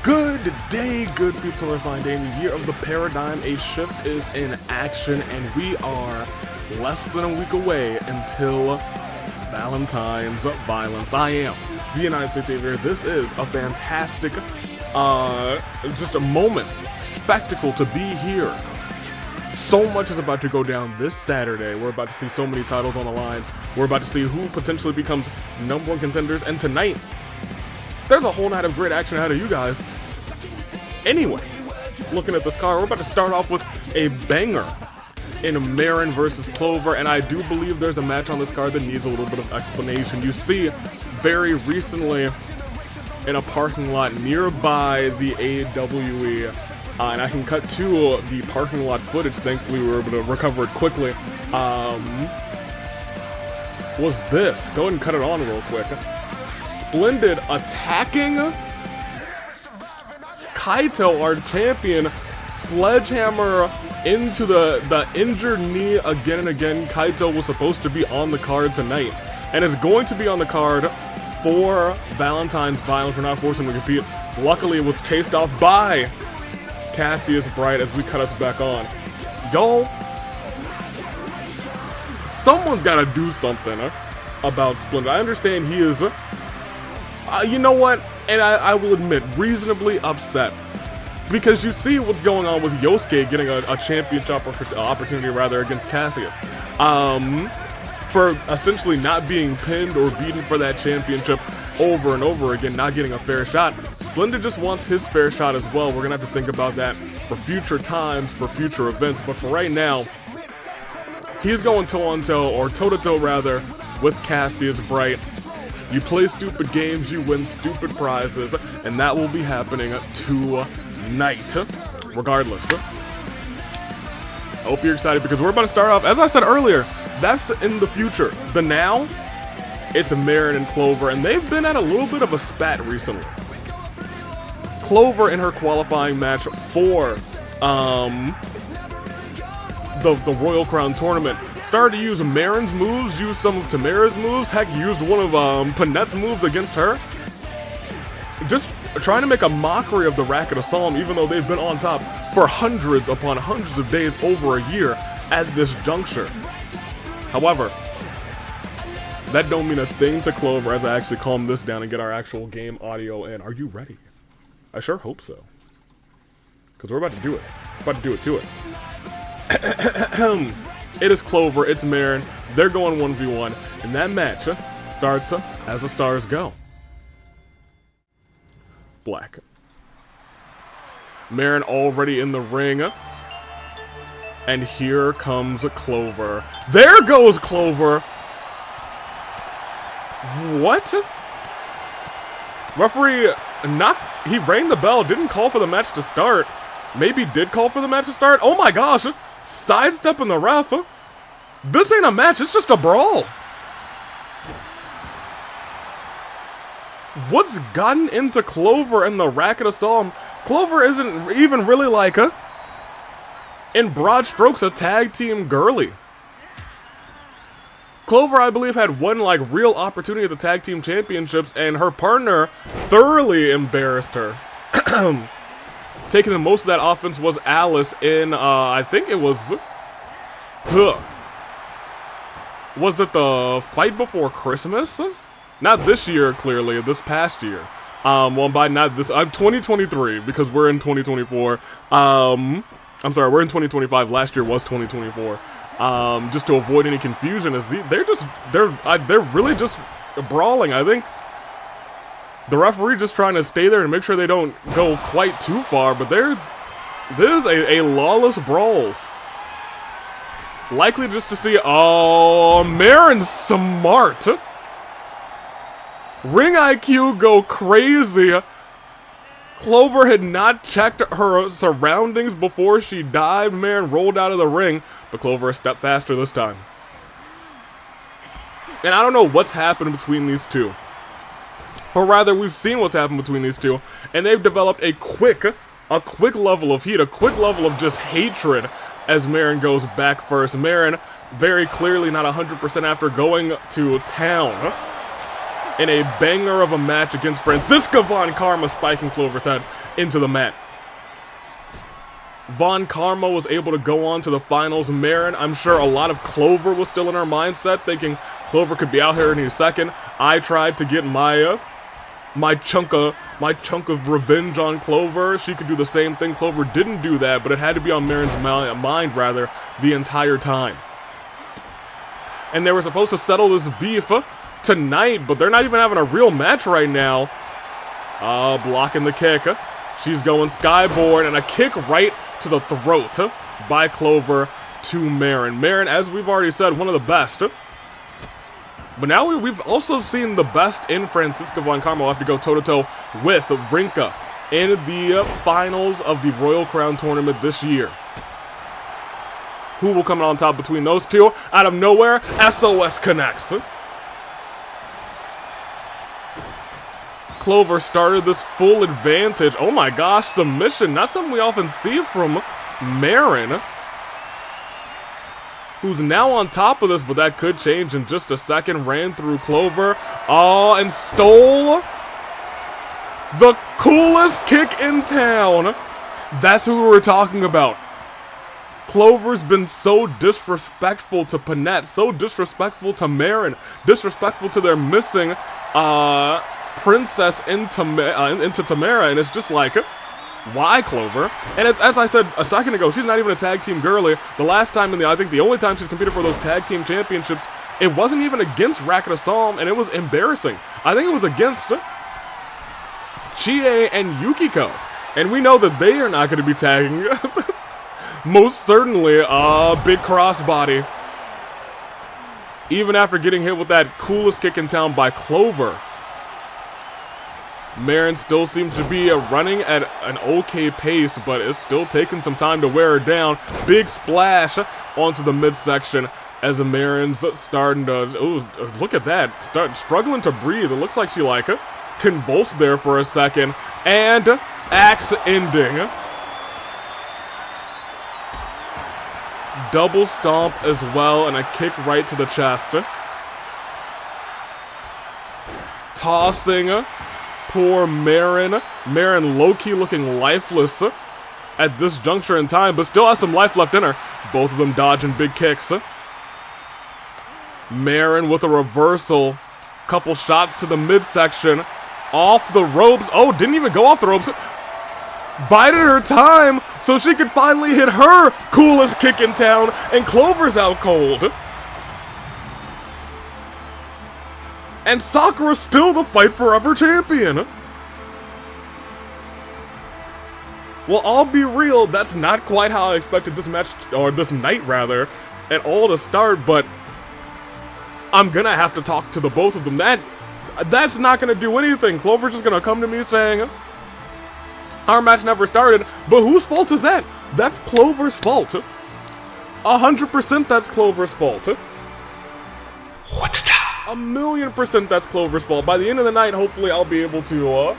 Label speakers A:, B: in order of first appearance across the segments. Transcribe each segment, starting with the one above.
A: Good day, good people, we're finding the year of the paradigm. A shift is in action, and we are less than a week away until Valentine's violence. I am the United States Savior. This is a fantastic, just a moment, spectacle to be here. So much is about to go down this Saturday. We're about to see so many titles on the lines. We're about to see who potentially becomes #1 contenders, and tonight, there's a whole night of great action ahead of you guys. Anyway, looking at this card, we're about to start off with a banger in Merrin versus Clover, and I do believe there's a match on this card that needs a little bit of explanation. You see, very recently in a parking lot nearby the AWE, and I can cut to the parking lot footage, thankfully we were able to recover it quickly, was this. Go ahead and cut it on real quick. Splendid attacking Kaito, our champion, sledgehammer into the injured knee again and again. Kaito was supposed to be on the card tonight, and is going to be on the card for Valentine's violence. We're not forcing him to compete. Luckily, it was chased off by Cassius Bright as we cut us back on. Y'all, someone's got to do something about Splendid. I understand he is... you know what? And I will admit, reasonably upset. Because you see what's going on with Yosuke getting a championship opportunity, rather, against Cassius. For essentially not being pinned or beaten for that championship over and over again, not getting a fair shot. Splendid just wants his fair shot as well. We're going to have to think about that for future times, for future events. But for right now, he's going toe-on-toe, or toe-to-toe, rather, with Cassius Bright. You play stupid games, you win stupid prizes, and that will be happening tonight, regardless. I hope you're excited because we're about to start off, as I said earlier, that's in the future. The now, it's Merrin and Clover, and they've been at a little bit of a spat recently. Clover in her qualifying match for the Royal Crown tournament started to use Merrin's moves, used some of Tamara's moves, heck, used one of Panette's moves against her. Just trying to make a mockery of the Racket of Psalm, even though they've been on top for hundreds upon hundreds of days, over a year at this juncture. However, that don't mean a thing to Clover as I actually calm this down and get our actual game audio in. Are you ready? I sure hope so. Because we're about to do it. About to do it to it. It is Clover, it's Merrin, they're going 1v1, and that match starts as the stars go. Black. Merrin already in the ring, and here comes Clover. There goes Clover! What? Referee, he rang the bell, didn't call for the match to start. Maybe did call for the match to start? Oh my gosh! Sidestepping the ref. This ain't a match, it's just a brawl. What's gotten into Clover and the Racket of Psalm? Clover isn't even really like in broad strokes, a tag team girly. Clover, I believe, had one real opportunity at the tag team championships, and her partner thoroughly embarrassed her. Taking the most of that offense was Alice in, I think it was, was it the Fight Before Christmas? Not this year, clearly, this past year. Well, by not this, 2023, because we're in 2024. I'm sorry, we're in 2025, last year was 2024. Just to avoid any confusion, they're really just brawling, I think. The referee just trying to stay there and make sure they don't go quite too far, but this is a lawless brawl. Likely just to see, oh, Merrin's smart. Ring IQ go crazy. Clover had not checked her surroundings before she dived. Merrin rolled out of the ring, but Clover a step faster this time. And I don't know what's happened between these two. Or rather, we've seen what's happened between these two, and they've developed a quick level of heat, a quick level of just hatred as Merrin goes back first. Merrin very clearly not 100% after going to town. in a banger of a match against Francisca Von Karma, spiking Clover's head into the mat. Von Karma was able to go on to the finals. Merrin, I'm sure a lot of Clover was still in her mindset, thinking Clover could be out here any second. I tried to get my chunk of revenge on Clover. She could do the same thing. Clover didn't do that, but it had to be on Merrin's mind rather the entire time. And they were supposed to settle this beef tonight, but they're not even having a real match right now. Blocking the kick. She's going skyboard, and a kick right to the throat by Clover to Merrin. Merrin, as we've already said, one of the best. But now we've also seen the best in Francisca Von Karma. We'll have to go toe-to-toe with Rinka in the finals of the Royal Crown tournament this year. Who will come out on top between those two? Out of nowhere, SOS connects. Clover started this full advantage. Oh my gosh, submission. Not something we often see from Merrin, who's now on top of this, but that could change in just a second. Ran through Clover. Oh, and stole the coolest kick in town. That's who we were talking about. Clover's been so disrespectful to Panette, so disrespectful to Merrin, disrespectful to their missing princess into Tamara, and it's just like, why, Clover? And as I said a second ago, she's not even a tag team girly. The last time, I think the only time she's competed for those tag team championships, it wasn't even against Racket Assault, and it was embarrassing. I think it was against Chie and Yukiko, and we know that they are not going to be tagging. Most certainly, big crossbody. Even after getting hit with that coolest kick in town by Clover, Merrin still seems to be running at an okay pace, but it's still taking some time to wear her down. Big splash onto the midsection as Merrin's starting to, ooh, look at that, struggling to breathe. It looks like she convulsed there for a second, and axe ending. Double stomp as well, and a kick right to the chest. Tossing poor Merrin. Merrin low-key looking lifeless at this juncture in time, but still has some life left in her. Both of them dodging big kicks. Merrin with a reversal. Couple shots to the midsection. Off the ropes. Oh, didn't even go off the ropes. Bided her time so she could finally hit her coolest kick in town, and Clover's out cold. And Sakura's still the Fight Forever champion. Well, I'll be real, that's not quite how I expected this match, or this night rather, at all to start, but I'm gonna have to talk to the both of them. That's not gonna do anything. Clover's just gonna come to me saying, our match never started, but whose fault is that? That's Clover's fault. 100% that's Clover's fault. 1,000,000% that's Clover's fault. By the end of the night, hopefully I'll be able to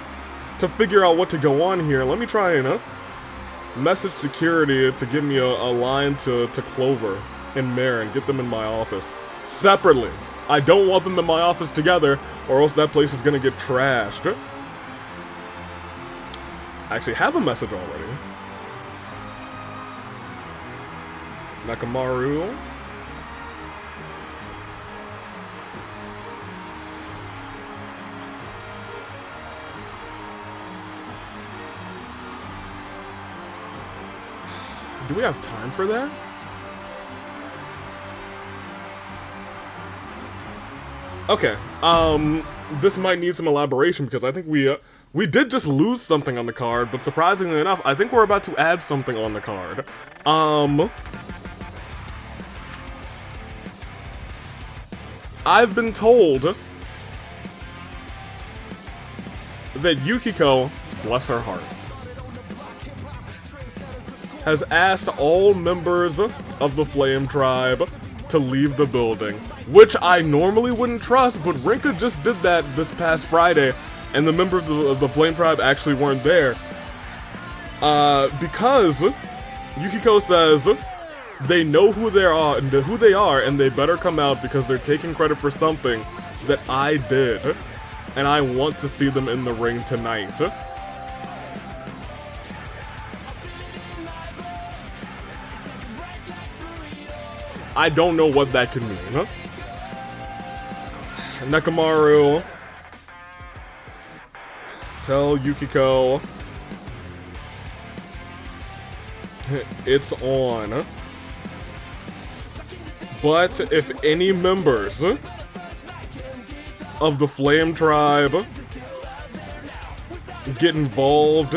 A: figure out what to go on here. Let me try and message security to give me a line to Clover and Merrin. Get them in my office separately. I don't want them in my office together, or else that place is gonna get trashed. I actually have a message already. Nakamaru. Do we have time for that? Okay, this might need some elaboration because I think we did just lose something on the card, but surprisingly enough, I think we're about to add something on the card. I've been told that Yukiko, bless her heart, has asked all members of the Flame Tribe to leave the building, which I normally wouldn't trust, but Rinka just did that this past Friday, and the members of the Flame Tribe actually weren't there. Because Yukiko says they know who they are, and they better come out because they're taking credit for something that I did. and I want to see them in the ring tonight. I don't know what that could mean. Nekomaru, tell Yukiko it's on. But if any members of the Flame Tribe get involved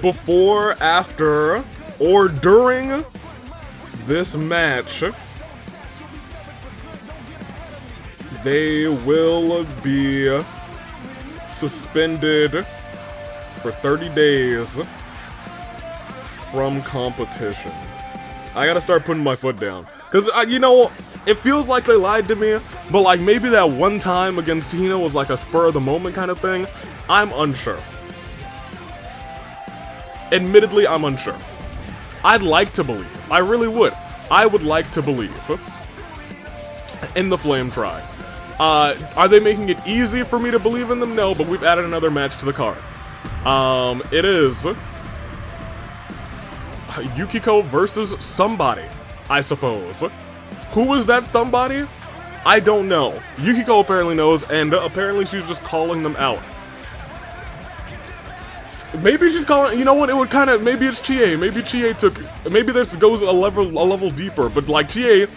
A: before, after, or during this match, they will be suspended for 30 days from competition. I gotta start putting my foot down. Because, you know, it feels like they lied to me, but like maybe that one time against Tina was like a spur of the moment kind of thing. I'm unsure. Admittedly, I'm unsure. I'd like to believe. I really would. I would like to believe in the Flame Tribe. Are they making it easy for me to believe in them? No, but we've added another match to the card. It is Yukiko versus somebody, I suppose. Who is that somebody? I don't know. Yukiko apparently knows, and apparently she's just calling them out. Maybe she's calling, you know what, it would kind of, maybe it's Chie. Maybe Chie maybe this goes a level deeper, but like Chie,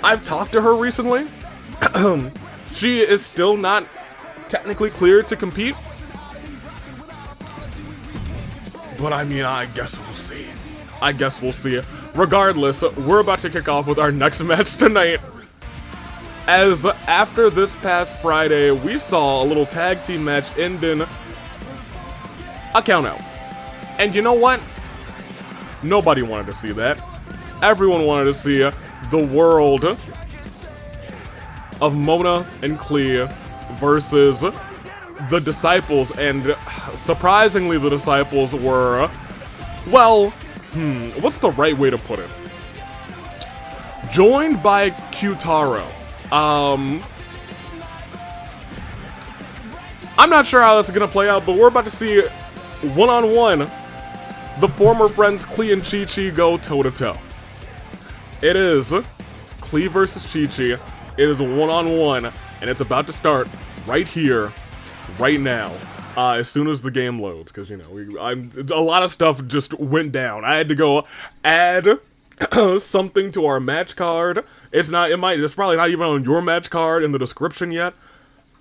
A: I've talked to her recently. She is still not technically cleared to compete. But I mean, I guess we'll see. I guess we'll see. Regardless, we're about to kick off with our next match tonight. As after this past Friday, we saw a little tag team match end in a countout. And you know what? Nobody wanted to see that. Everyone wanted to see the world of Mona and Klee versus the Disciples, and surprisingly the Disciples were, well, what's the right way to put it? Joined by Qtaro. I'm not sure how this is gonna play out, but we're about to see one-on-one the former friends Klee and Qiqi go toe-to-toe. It is Klee versus Qiqi. It is a one-on-one, and it's about to start right here, right now, as soon as the game loads, because, you know, a lot of stuff just went down. I had to go add something to our match card. It's probably not even on your match card in the description yet.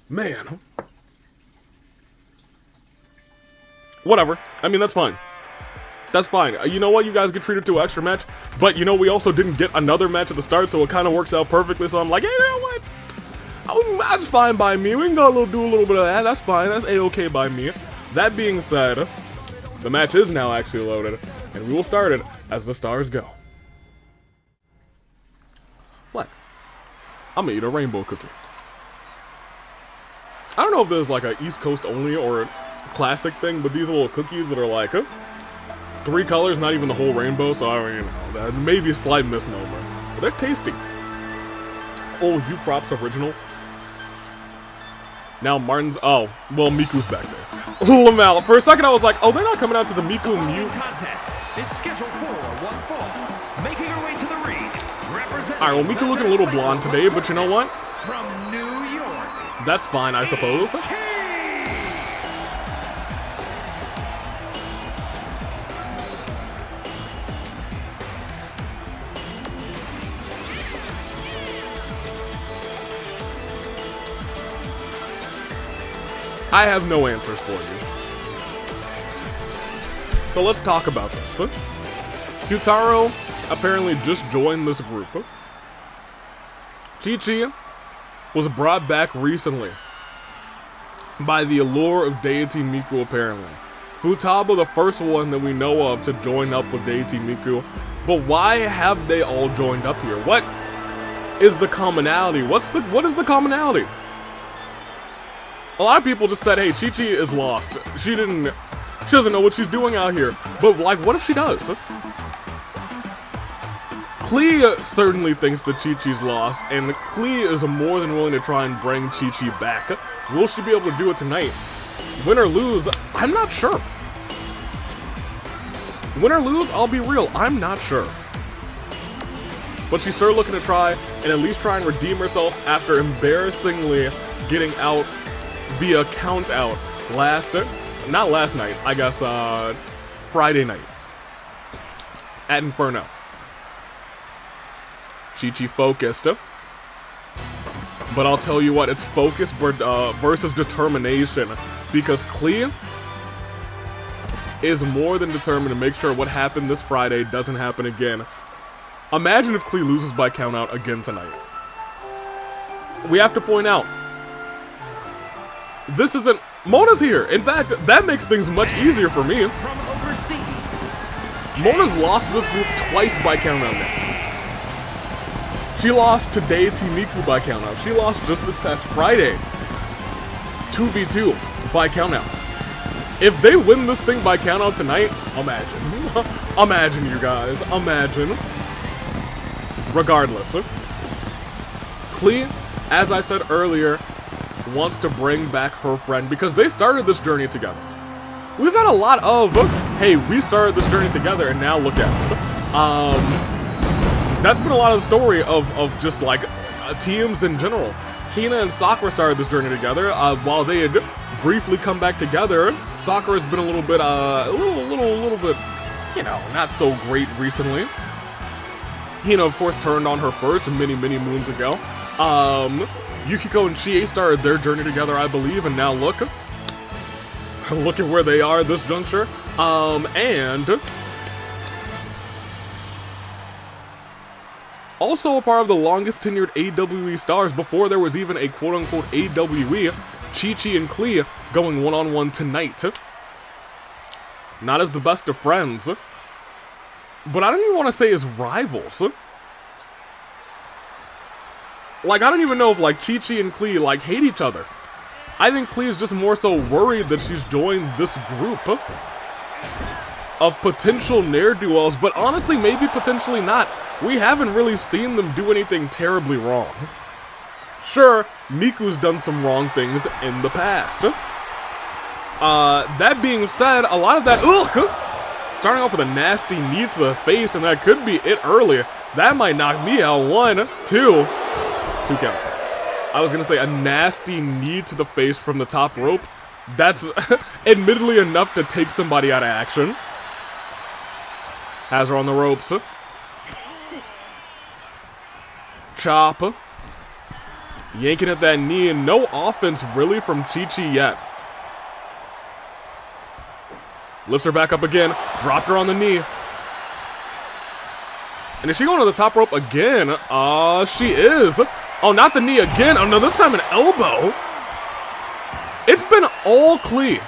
A: Man. Whatever. I mean, that's fine. That's fine. You know what? You guys get treated to an extra match, but you know, we also didn't get another match at the start, so it kind of works out perfectly. So I'm like, hey, you know what? That's fine by me. We can do a little bit of that. That's fine. That's a-okay by me. That being said, the match is now actually loaded, and we will start it as the stars go. What? I'm gonna eat a rainbow cookie. I don't know if this is like a East Coast only or a classic thing, but these little cookies that are like 3 colors, not even the whole rainbow, so I mean, you know, that may be a slight misnomer, but they're tasty. Oh, you Props original. Now Martin's, oh, well, Miku's back there. Lamal, for a second I was like, oh, they're not coming out to the Miku Mute.
B: Contest is scheduled for one fall. Making her way to the ring.
A: Alright, well, Miku looking a little blonde today, but you know what?
B: From New York.
A: That's fine, I suppose. I have no answers for you. So let's talk about this. Qtaro apparently just joined this group. Qiqi was brought back recently by the allure of Deity Miku, apparently. Futaba, the first one that we know of to join up with Deity Miku. But why have they all joined up here? What is the commonality? What is the commonality? A lot of people just said, hey, Qiqi is lost. She doesn't know what she's doing out here. But like, what if she does? Klee certainly thinks that Qiqi's lost, and Klee is more than willing to try and bring Qiqi back. Will she be able to do it tonight? Win or lose, I'm not sure. Win or lose, I'll be real, I'm not sure. But she's sure looking to try and at least try and redeem herself after embarrassingly getting out via count out not last night, I guess Friday night at Inferno. Qiqi focused, but I'll tell you what, it's focus versus determination, because Klee is more than determined to make sure what happened this Friday doesn't happen again. Imagine if Klee loses by countout again tonight. We have to point out, this isn't... Mona's here. In fact, that makes things much easier for me. Mona's lost to this group twice by countout now. She lost today to Miku by countout. She lost just this past Friday, 2v2 by countout. If they win this thing by countout tonight, imagine. Imagine, you guys. Imagine. Regardless, Klee, as I said earlier, wants to bring back her friend because they started this journey together. We've had a lot of, hey, we started this journey together and now look at us. That's been a lot of the story of just like teams in general. Hina and Sakura started this journey together. While they had briefly come back together, Sakura's been a little bit, you know, not so great recently. Hina, of course, turned on her first many moons ago. Yukiko and Qiqi started their journey together, I believe, and now look at where they are at this juncture. And also a part of the longest tenured AWE stars before there was even a quote-unquote AWE, Qiqi and Klee going one-on-one tonight. Not as the best of friends, but I don't even want to say as rivals. Like, I don't even know if, like, Qiqi and Klee, like, hate each other. I think Klee is just more so worried that she's joined this group of potential ne'er-do-wells, but honestly, maybe potentially not. We haven't really seen them do anything terribly wrong. Sure, Miku's done some wrong things in the past. That being said, a lot of that, starting off with a nasty knee to the face, and that could be it earlier. That might knock me out. 1, 2 count. I was gonna say a nasty knee to the face from the top rope. That's admittedly enough to take somebody out of action. Has her on the ropes. Chop. Yanking at that knee, and no offense really from Qiqi yet. Lifts her back up again. Dropped her on the knee. And is she going to the top rope again? She is. Oh, not the knee again. Oh, no, this time an elbow. It's been all Klee.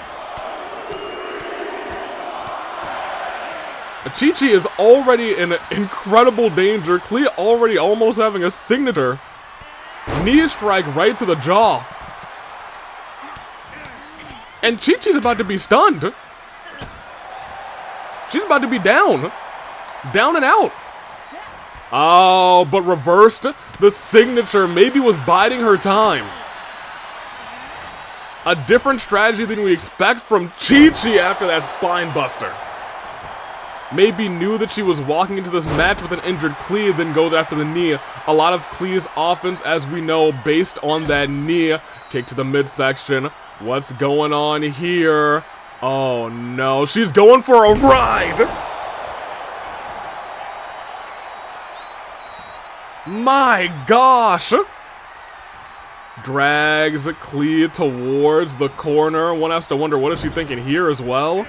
A: Qiqi is already in incredible danger. Klee already almost having a signature knee strike right to the jaw. And Qiqi's about to be stunned. She's about to be down. Down and out. Oh, but reversed. The signature maybe was biding her time. A different strategy than we expect from Qiqi after that spine buster. Maybe knew that she was walking into this match with an injured Klee, then goes after the knee. A lot of Klee's offense, as we know, based on that knee. Kick to the midsection. What's going on here? Oh no, she's going for a ride! My gosh! Drags Klee towards the corner. One has to wonder, what is she thinking here as well?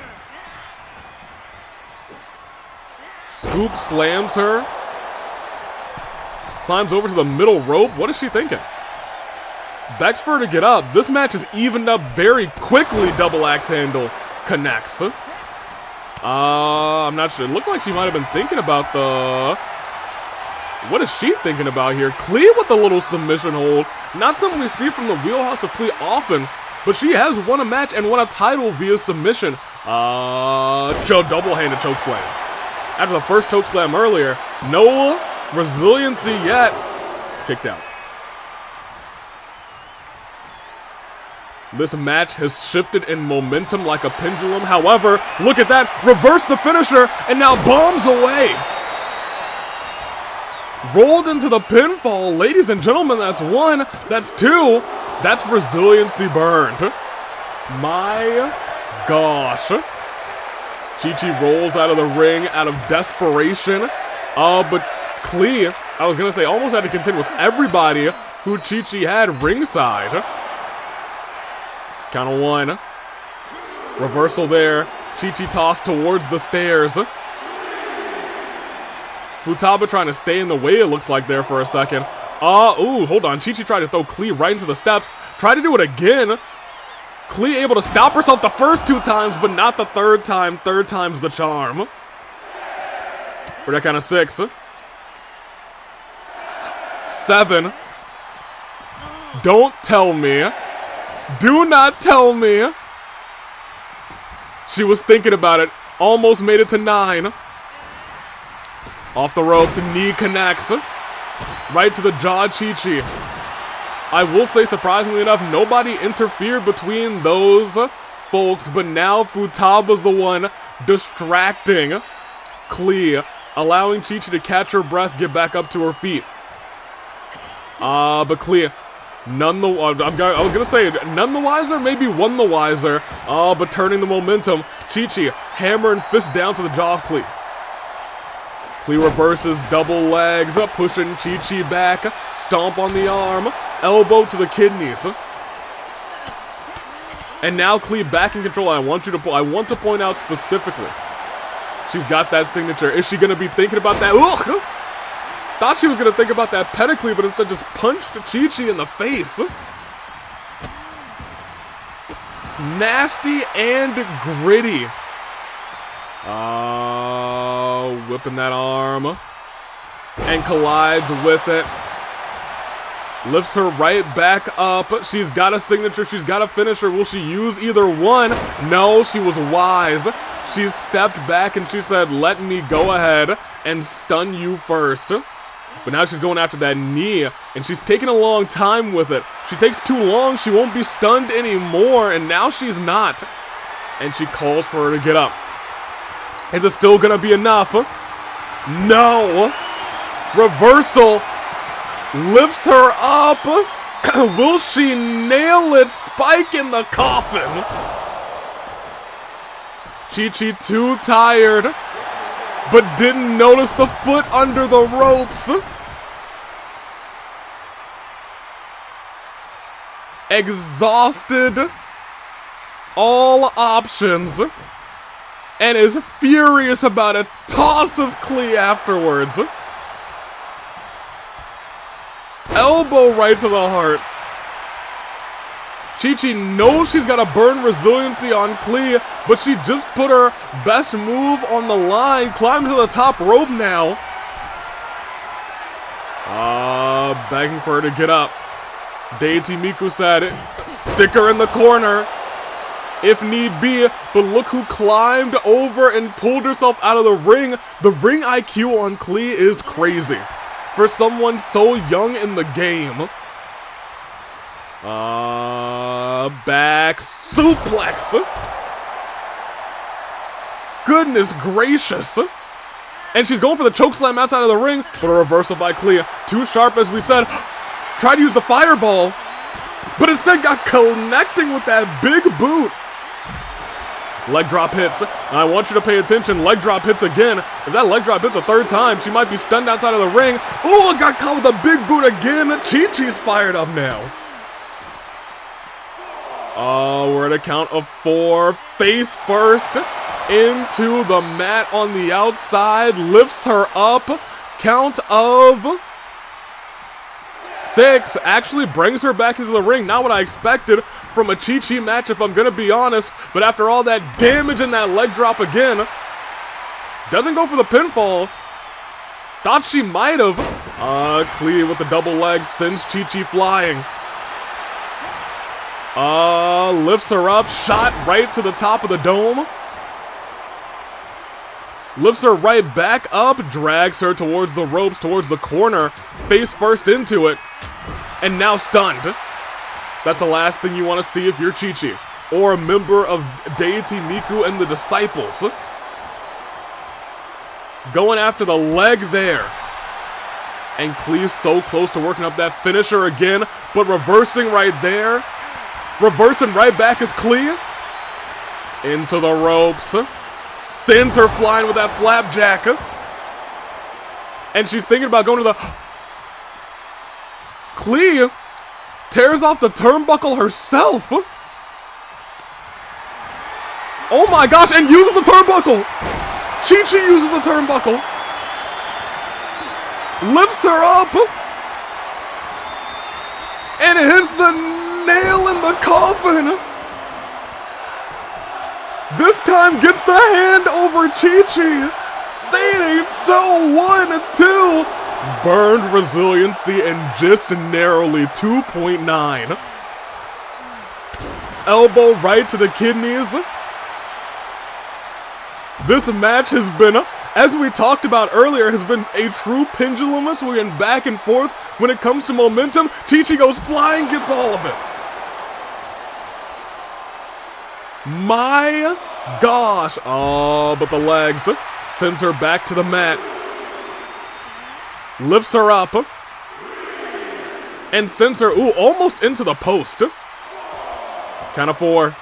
A: Scoop slams her. Climbs over to the middle rope. What is she thinking? Begs for her to get up. This match is evened up very quickly. Double axe handle connects. I'm not sure. It looks like she might have been thinking about the... What is she thinking about here? Klee with a little submission hold. Not something we see from the wheelhouse of Klee often, but she has won a match and won a title via submission. Double-handed chokeslam. After the first chokeslam earlier, no resiliency yet. Kicked out. This match has shifted in momentum like a pendulum. However, look at that. Reverse the finisher and now bombs away. Rolled into the pinfall. Ladies and gentlemen, that's one. That's two. That's resiliency burned. My gosh. Qiqi rolls out of the ring out of desperation. But Klee, I was going to say, almost had to contend with everybody who Qiqi had ringside. Count of one. Reversal there. Qiqi tossed towards the stairs. Futaba trying to stay in the way, it looks like, there for a second. Ooh, hold on. Qiqi tried to throw Klee right into the steps. Tried to do it again. Klee able to stop herself the first two times, but not the third time. Third time's the charm. For that kind of 6. 7. Don't tell me. Do not tell me. She was thinking about it. Almost made it to 9. Off the ropes, knee connects. Right to the jaw, Qiqi. I will say, surprisingly enough, nobody interfered between those folks, but now Futaba's the one distracting Klee, allowing Qiqi to catch her breath, get back up to her feet. But Klee, none the wiser, maybe one the wiser. But turning the momentum, Qiqi, hammer and fist down to the jaw of Klee. Klee reverses, double legs, pushing Qiqi back, stomp on the arm, elbow to the kidneys. And now Klee back in control. I want to point out specifically, she's got that signature. Is she gonna be thinking about that? Ugh! Thought she was gonna think about that pedically, but instead just punched Qiqi in the face. Nasty and gritty. Whipping that arm. And collides with it. Lifts her right back up. She's got a signature. She's got a finisher. Will she use either one? No, she was wise. She stepped back and she said, let me go ahead and stun you first. But now she's going after that knee, and she's taking a long time with it. She takes too long, she won't be stunned anymore, and now she's not. And she calls for her to get up. Is it still gonna be enough? No. Reversal. Lifts her up. Will she nail it? Spike in the coffin. Qiqi too tired, but didn't notice the foot under the ropes. Exhausted all options and is furious about it. Tosses Klee afterwards. Elbow right to the heart. Qiqi knows she's got to burn resiliency on Klee, but she just put her best move on the line. Climbs to the top rope now. Begging for her to get up. Deity Miku said, stick her in the corner if need be, but look who climbed over and pulled herself out of the ring. The ring IQ on Klee is crazy for someone so young in the game. Back suplex. Goodness gracious. And she's going for the chokeslam outside of the ring, but a reversal by Klee. Too sharp, as we said. Tried to use the fireball, but instead got connecting with that big boot. Leg drop hits. I want you to pay attention. Leg drop hits again. If that leg drop hits a third time, she might be stunned outside of the ring. Oh, it got caught with a big boot again. Qiqi's fired up now. We're at a count of 4. Face first into the mat on the outside. Lifts her up. Count of 6. Actually brings her back into the ring. Not what I expected from a Qiqi match, if I'm going to be honest. But after all that damage and that leg drop again, doesn't go for the pinfall. Thought she might have. Klee with the double leg sends Qiqi flying. Lifts her up. Shot right to the top of the dome. Lifts her right back up, drags her towards the ropes, towards the corner, face first into it, and now stunned. That's the last thing you want to see if you're Qiqi, or a member of Deity Miku and the Disciples. Going after the leg there. And Klee so close to working up that finisher again, but reversing right there. Reversing right back is Klee. Into the ropes. Sends her flying with that flapjack. And she's thinking about going to the... Klee tears off the turnbuckle herself. Oh my gosh, and uses the turnbuckle. Qiqi uses the turnbuckle. Lifts her up. And hits the nail in the coffin. This time gets the hand over Qiqi. Say it ain't so. 1, 2. Burned resiliency and just narrowly 2.9. Elbow right to the kidneys. This match has been, as we talked about earlier, has been a true pendulum swinging back and forth when it comes to momentum. Qiqi goes flying, gets all of it. My gosh. Oh, but the legs sends her back to the mat. Lifts her up. And sends her, almost into the post. Count of 4.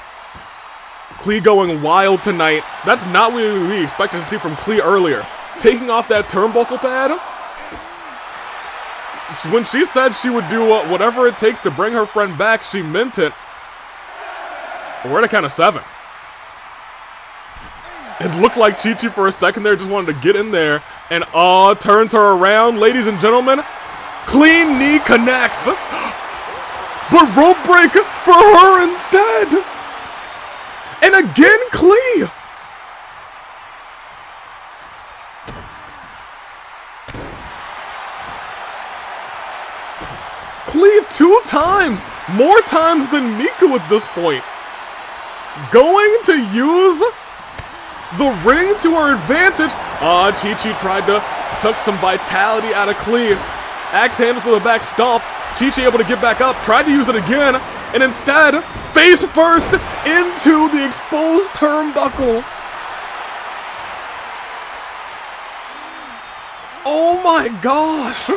A: Klee going wild tonight. That's not what we expected to see from Klee earlier. Taking off that turnbuckle pad. When she said she would do whatever it takes to bring her friend back, she meant it. We're at a count of 7. It looked like Qiqi for a second there just wanted to get in there. And turns her around. Ladies and gentlemen, clean knee connects. But rope break for her instead. And again, Klee. Klee 2 times. More times than Miku at this point. Going to use the ring to her advantage. Qiqi tried to suck some vitality out of Klee. Axe handles to the back stomp. Qiqi able to get back up. Tried to use it again. And instead, face first into the exposed turnbuckle. Oh my gosh.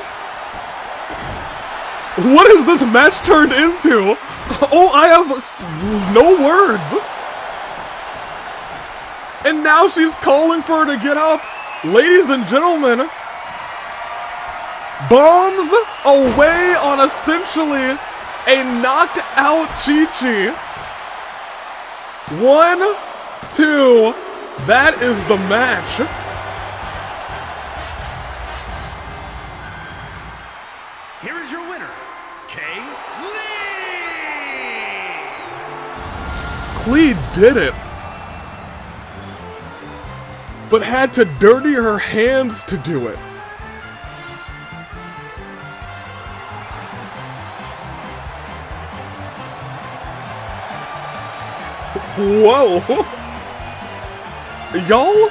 A: What has this match turned into? Oh, I have no words. And now she's calling for her to get up. Ladies and gentlemen, bombs away on essentially a knocked out Qiqi. 1, 2. That is the match.
B: Here is your winner, Klee.
A: Klee did it, but had to dirty her hands to do it. Whoa! Y'all?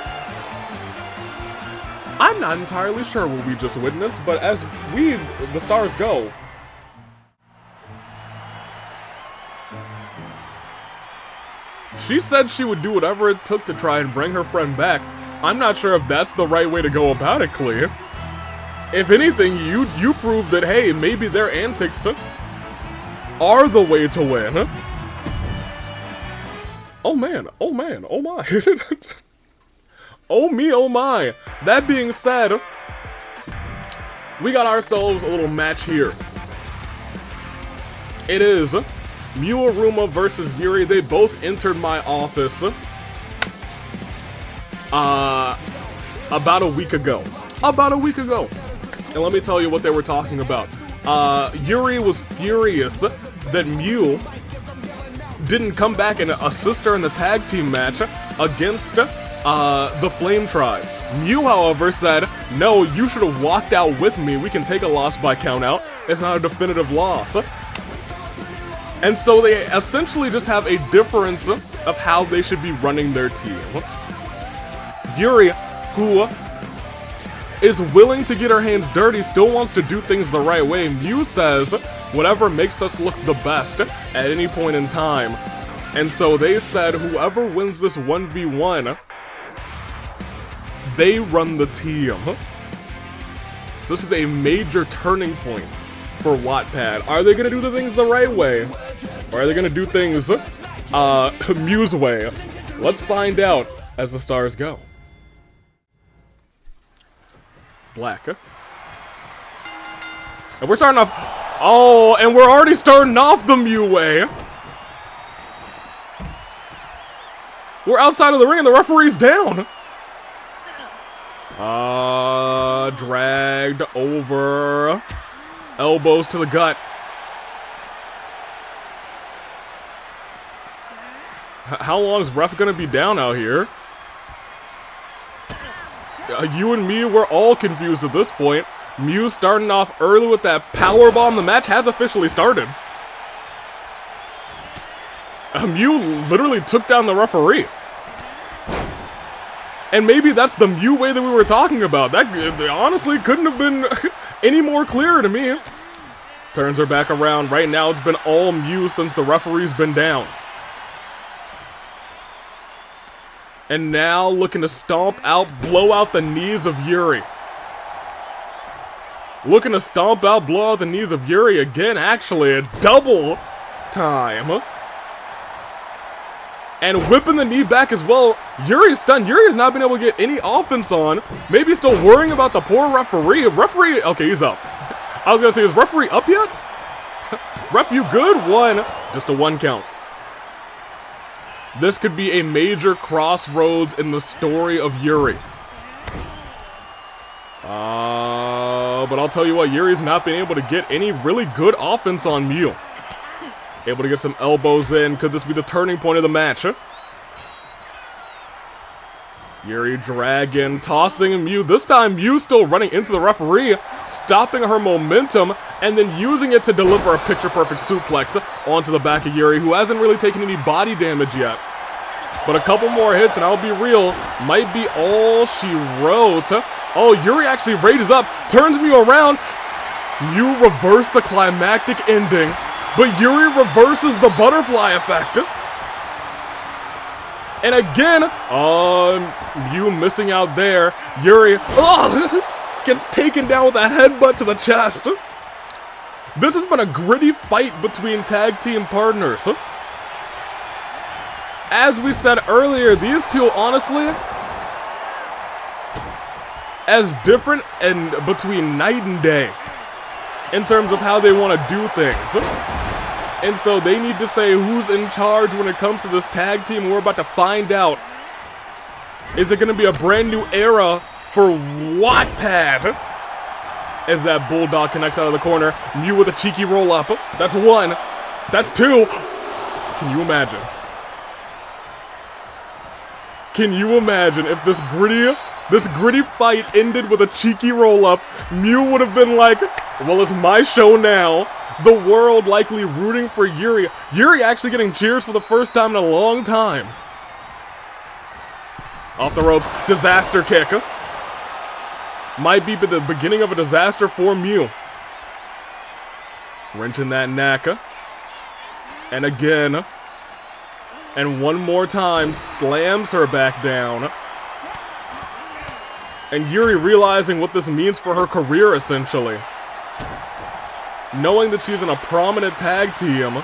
A: I'm not entirely sure what we just witnessed, but as the stars go. She said she would do whatever it took to try and bring her friend back. I'm not sure if that's the right way to go about it, Klee. If anything, you proved that, hey, maybe their antics are the way to win. Oh man, oh man, oh my. Oh me, oh my. That being said, we got ourselves a little match here. It is Muaruma versus Yuri. They both entered my office about a week ago. And let me tell you what they were talking about. Yuri was furious that Mew didn't come back and assist her in the tag team match against the Flame Tribe. Mew, however, said, no, you should have walked out with me. We can take a loss by countout. It's not a definitive loss. And so they essentially just have a difference of how they should be running their team. Yuri who is willing to get her hands dirty, still wants to do things the right way. Mew says, whatever makes us look the best at any point in time. And so they said whoever wins this 1v1, they run the team. So this is a major turning point for Wattpad. Are they going to do the things the right way? Or are they going to do things Mew's way? Let's find out as the stars go. Black. And we're starting off... Oh, and we're already starting off the Mew way. We're outside of the ring and the referee's down. Dragged over. Elbows to the gut. How long is ref gonna be down out here? You and me, we're all confused at this point. Mew starting off early with that powerbomb. The match has officially started. Mew literally took down the referee. And maybe that's the Mew way that we were talking about. That honestly couldn't have been any more clear to me. Turns her back around. Right now it's been all Mew since the referee's been down. And now looking to stomp out, blow out the knees of Yuri. Looking to stomp out, blow out the knees of Yuri again, actually a double time. And whipping the knee back as well. Yuri's stunned. Yuri has not been able to get any offense on. Maybe still worrying about the poor referee. Referee, okay, he's up. I was gonna say, is referee up yet? Ref, you good? One, just a 1 count. This could be a major crossroads in the story of Yuri. But I'll tell you what, Yuri's not been able to get any really good offense on Mew. Able to get some elbows in. Could this be the turning point of the match? Huh? Yuri dragging, tossing Mew. This time, Mew still running into the referee, stopping her momentum, and then using it to deliver a picture-perfect suplex onto the back of Yuri, who hasn't really taken any body damage yet. But a couple more hits, and I'll be real, might be all she wrote. Oh, Yuri actually rages up, turns Mew around. Mew reversed the climactic ending, but Yuri reverses the butterfly effect. And again, Mew missing out there. Yuri gets taken down with a headbutt to the chest. This has been a gritty fight between tag team partners. As we said earlier, these two, honestly, as different and between night and day in terms of how they want to do things. And so they need to say who's in charge when it comes to this tag team. We're about to find out. Is it going to be a brand new era for Wattpad? As that Bulldog connects out of the corner. Mew with a cheeky roll up. That's 1. That's 2. Can you imagine? Can you imagine if this gritty fight ended with a cheeky roll up? Mew would have been like, well, it's my show now. The world likely rooting for Yuri. Yuri actually getting cheers for the first time in a long time. Off the ropes, disaster kick. Might be the beginning of a disaster for Mew. Wrenching that neck. And again. And one more time, slams her back down. And Yuri realizing what this means for her career, essentially. Knowing that she's in a prominent tag team,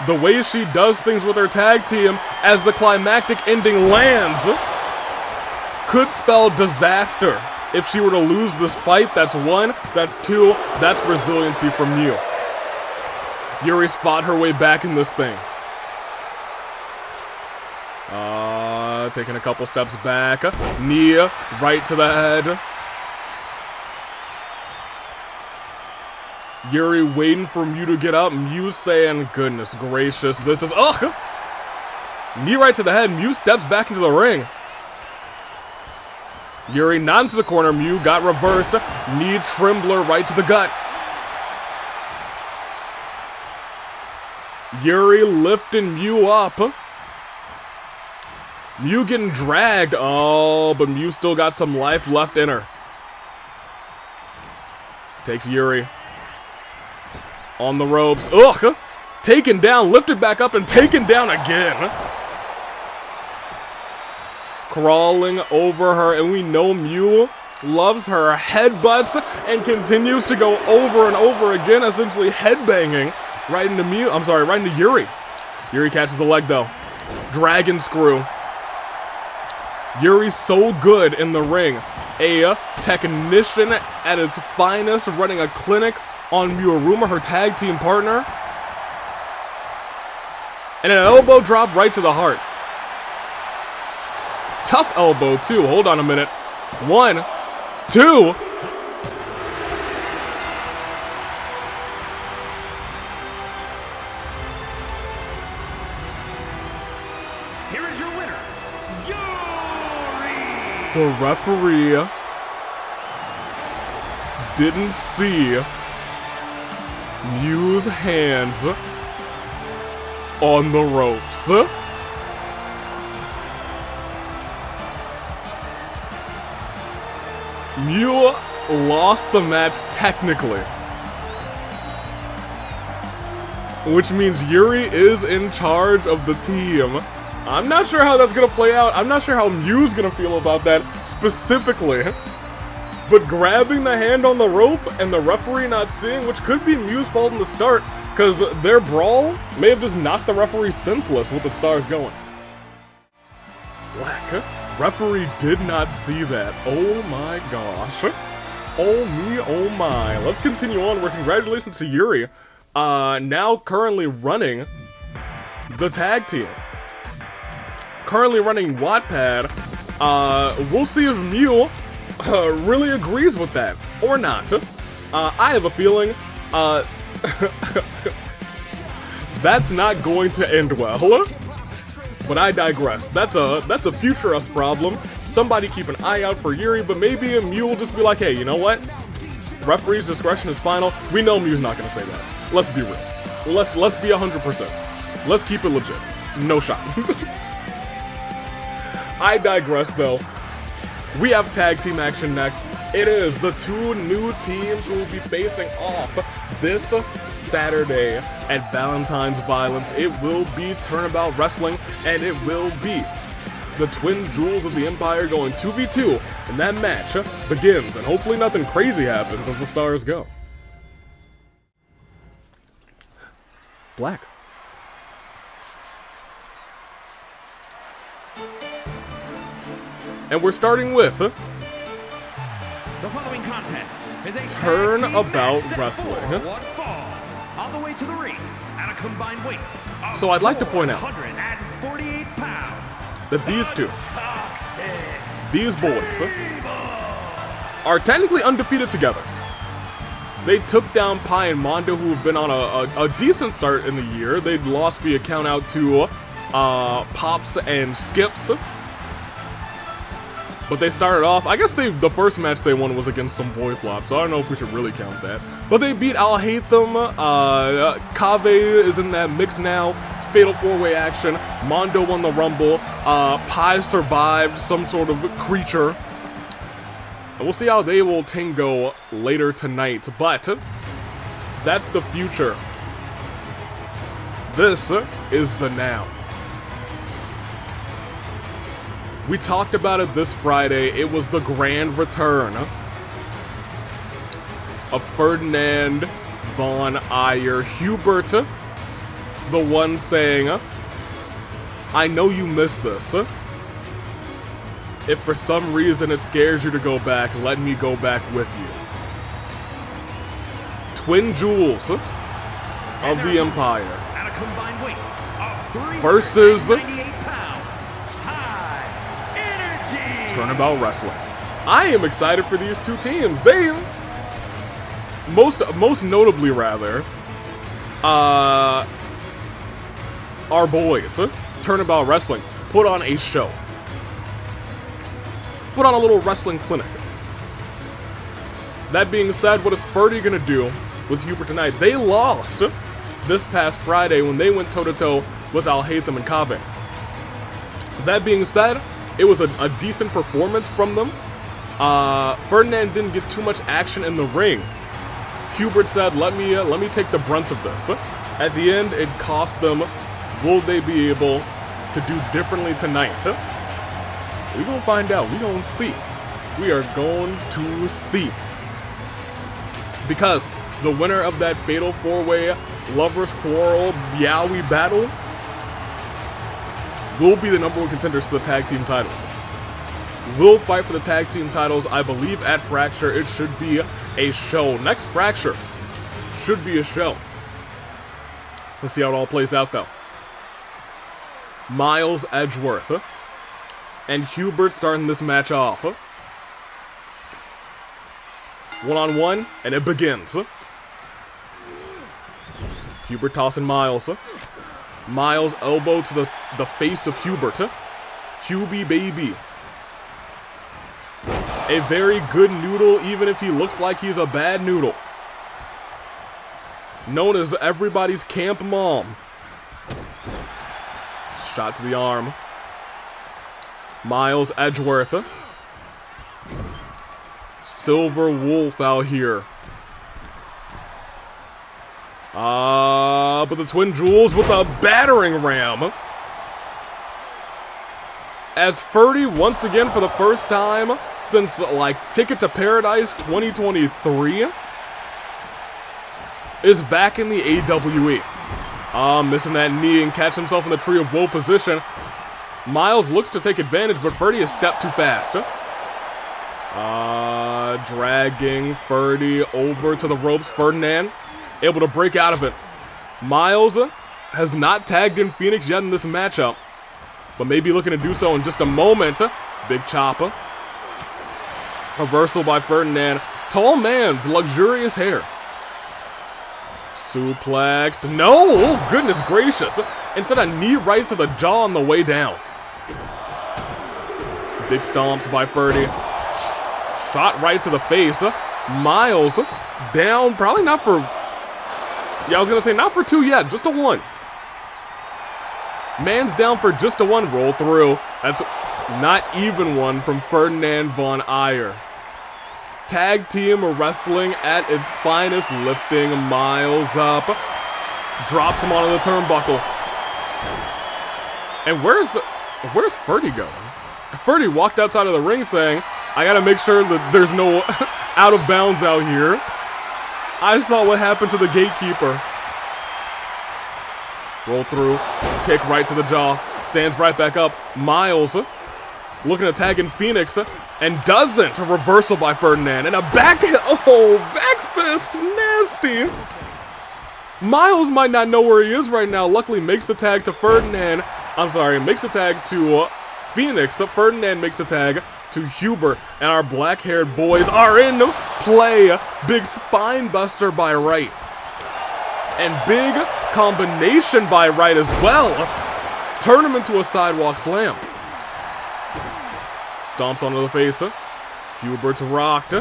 A: the way she does things with her tag team as the climactic ending lands could spell disaster. If she were to lose this fight, that's 1, that's 2, that's resiliency from Mew. Yuri fought her way back in this thing. Taking a couple steps back. Knee right to the head. Yuri waiting for Mew to get up. Mew saying, goodness gracious, this is... Ugh! Knee right to the head. Mew steps back into the ring. Yuri not into the corner. Mew got reversed. Knee trembler right to the gut. Yuri lifting Mew up. Mew getting dragged. Oh, but Mew still got some life left in her. Takes Yuri. On the ropes. Ugh! Taken down, lifted back up, and taken down again. Crawling over her, and we know Mew loves her headbutts and continues to go over and over again, essentially headbanging right into Mew. I'm sorry, right into Yuri. Yuri catches the leg though. Dragon screw. Yuri's so good in the ring. A technician at its finest, running a clinic on Muruma, her tag team partner. And an elbow drop right to the heart. Tough elbow too. Hold on a minute. 1, 2.
B: Here is your winner, Yuri!
A: The referee didn't see Mew's hands on the ropes. Mew lost the match technically, which means Yuri is in charge of the team. I'm not sure how that's gonna play out. I'm not sure how Mew's gonna feel about that specifically. But grabbing the hand on the rope and the referee not seeing, which could be Mew's fault in the start, because their brawl may have just knocked the referee senseless with the stars going. Black. Referee did not see that. Oh my gosh. Oh me, oh my. Let's continue on. Congratulations to Yuri. Now currently running the tag team. Currently running Wattpad. We'll see if Mew really agrees with that or not. I have a feeling that's not going to end well. But I digress. That's a future us problem. Somebody keep an eye out for Yuri, but maybe Mew will just be like, hey, you know what? Referee's discretion is final. We know Mew's not gonna say that. Let's be real. Let's be 100%. Let's keep it legit. No shot. I digress though. We have tag team action next. It is the 2 new teams who will be facing off this Saturday at Valentine's Violence. It will be Turnabout Wrestling, and it will be the twin jewels of the Empire going 2v2, and that match begins, and hopefully nothing crazy happens as the stars go. Black. And we're starting with
B: The following contest is a
A: Turnabout
B: tag team match
A: Wrestling.
B: set for one fall. On the way to the ring at a combined weight of
A: So I'd like to point out
B: 448 pounds.
A: that these two,
B: Toxic
A: these boys, are technically undefeated together. They took down Pi and Mondo, who have been on a decent start in the year. They'd lost via countout to Pops and Skips. But they started off, I guess the first match they won was against some boy flop, so I don't know if we should really count that. But they beat I'll Hate Them, Kave is in that mix now, Fatal 4-way action, Mondo won the Rumble, Pi survived some sort of creature. And we'll see how they will tango later tonight, but that's the future. This is the now. We talked about it this Friday. It was the grand return of Ferdinand von Ayer Hubert, the one saying, I know you missed this. If for some reason it scares you to go back, let me go back with you. Twin jewels of the Empire
B: at a combined weight of
A: versus
B: 398 pounds. High energy.
A: Turnabout Wrestling. I am excited for these two teams. They, most notably rather, our boys, Turnabout Wrestling, put on a show. Put on a little wrestling clinic. That being said, what is Ferdy gonna do with Hubert tonight? They lost this past Friday when they went toe-to-toe with I'll Hate Them and Kave. That being said, it was a decent performance from them. Ferdinand didn't get too much action in the ring. Hubert said, let me take the brunt of this. At the end, it cost them. Will they be able to do differently tonight? We're gonna find out. We're gonna see. We are going to see. Because the winner of that Fatal 4-Way Lovers Quarrel Yowie battle will be the #1 contenders for the tag team titles. Will fight for the tag team titles, I believe, at Fracture. It should be a show. Next Fracture should be a show. Let's see how it all plays out, though. Miles Edgeworth and Hubert starting this match off. One-on-one, and it begins. Hubert tossing Miles. Miles elbow to the face of Hubert. Hubie baby. A very good noodle, even if he looks like he's a bad noodle. Known as everybody's camp mom. Shot to the arm. Miles Edgeworth. Silver Wolf out here. But the Twin Jewels with a battering ram. As Ferdy, once again for the first time since, like, Ticket to Paradise 2023, is back in the AWE. Missing that knee and catch himself in the Tree of Woe position. Miles looks to take advantage, but Ferdy is stepped too fast. Dragging Ferdy over to the ropes. Ferdinand able to break out of it. Miles has not tagged in Phoenix yet in this matchup, but may be looking to do so in just a moment. Big chopper. Reversal by Ferdinand. Tall man's luxurious hair. Suplex. No! Oh, goodness gracious. Instead, a knee right to the jaw on the way down. Big stomps by Ferdy. Shot right to the face. Miles down. Probably not for... Yeah, I was going to say not for 2 yet. Just a 1. Man's down for just a 1. Roll through. That's not even 1 from Ferdinand Von Ayer. Tag team wrestling at its finest, lifting Miles up. Drops him onto the turnbuckle. And where's Ferdy going? Ferdy walked outside of the ring saying, I gotta make sure that there's no out of bounds out here. I saw what happened to the gatekeeper. Roll through, kick right to the jaw, stands right back up. Miles looking to tag in Phoenix and doesn't. A reversal by Ferdinand and a back fist, nasty. Miles might not know where he is right now. Luckily makes the tag to Ferdinand. I'm sorry, makes the tag to Phoenix. Ferdinand makes the tag to Hubert, and our black-haired boys are in play. Big spine buster by Wright. And big combination by Wright as well. Turn him into a sidewalk slam. Stomps onto the face. Hubert's rocked.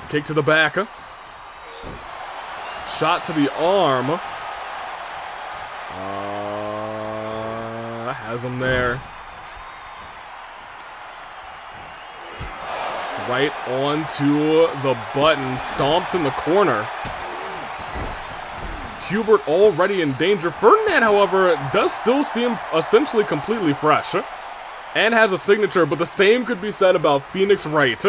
A: Kick to the back. Shot to the arm. Has him there. Right onto the button. Stomps in the corner. Hubert already in danger. Ferdinand, however, does still seem essentially completely fresh. And has a signature, but the same could be said about Phoenix Wright.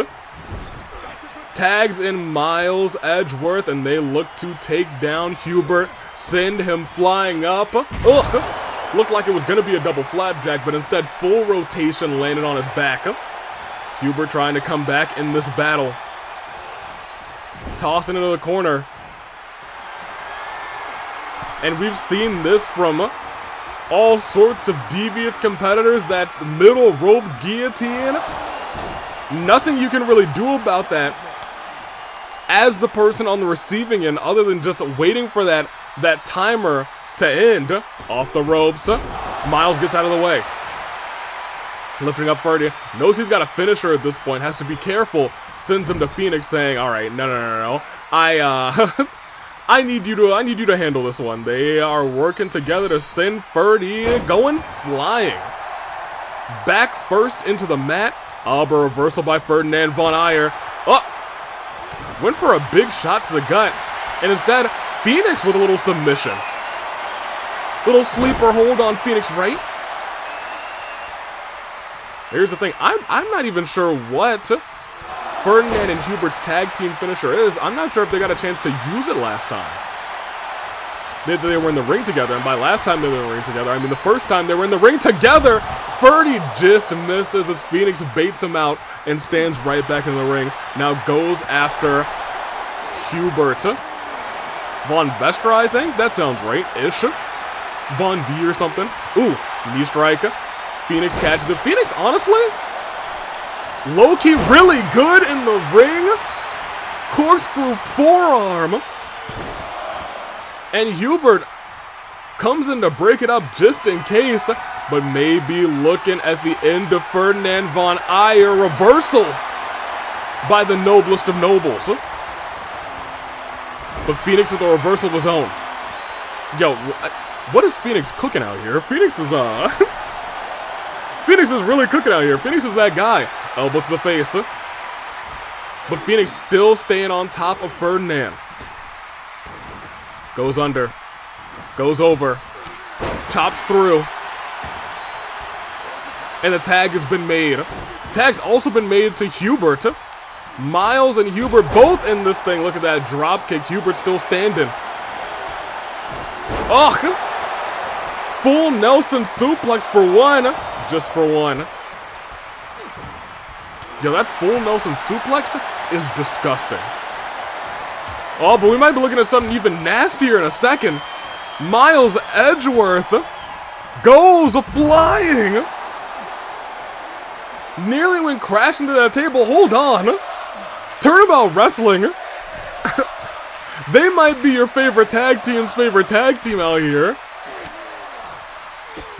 A: Tags in Miles Edgeworth, and they look to take down Hubert. Send him flying up. Ugh! Looked like it was going to be a double flapjack, but instead full rotation landed on his back. Hubert trying to come back in this battle. Tossing into the corner. And we've seen this from all sorts of devious competitors. That middle rope guillotine. Nothing you can really do about that as the person on the receiving end other than just waiting for that timer to end. Off the ropes. Miles gets out of the way. Lifting up Ferdy. Knows he's got a finisher at this point. Has to be careful. Sends him to Phoenix saying, alright, no. I need you to handle this one. They are working together to send Ferdy going flying. Back first into the mat. But reversal by Ferdinand von Aegir. Oh! Went for a big shot to the gut. And instead, Phoenix with a little submission. Little sleeper hold on Phoenix right. Here's the thing. I'm not even sure what Ferdinand and Hubert's tag team finisher is. I'm not sure if they got a chance to use it last time. They were in the ring together, and by last time they were in the ring together, I mean the first time they were in the ring together. Ferdy just misses as Phoenix baits him out and stands right back in the ring. Now goes after Hubert. Von Vestra, I think? That sounds right-ish. Von V or something. Ooh, knee strike. Phoenix catches it. Phoenix, honestly, low-key really good in the ring. Corkscrew forearm. And Hubert comes in to break it up just in case, but maybe looking at the end of Ferdinand von Aegir. Reversal by the noblest of nobles. But Phoenix with a reversal of his own. Yo, what is Phoenix cooking out here? Phoenix is, Phoenix is really cooking out here. Phoenix is that guy. Elbow to the face. But Phoenix still staying on top of Ferdinand. Goes under. Goes over. Chops through. And the tag has been made. Tag's also been made to Hubert. Miles and Hubert both in this thing. Look at that drop kick. Hubert still standing. Oh! Full Nelson suplex for one. Just for one. Yo, that full Nelson suplex is disgusting. Oh, but we might be looking at something even nastier in a second. Miles Edgeworth goes flying. Nearly went crashing to that table. Hold on. Turnabout Wrestling. They might be your favorite tag team's favorite tag team out here.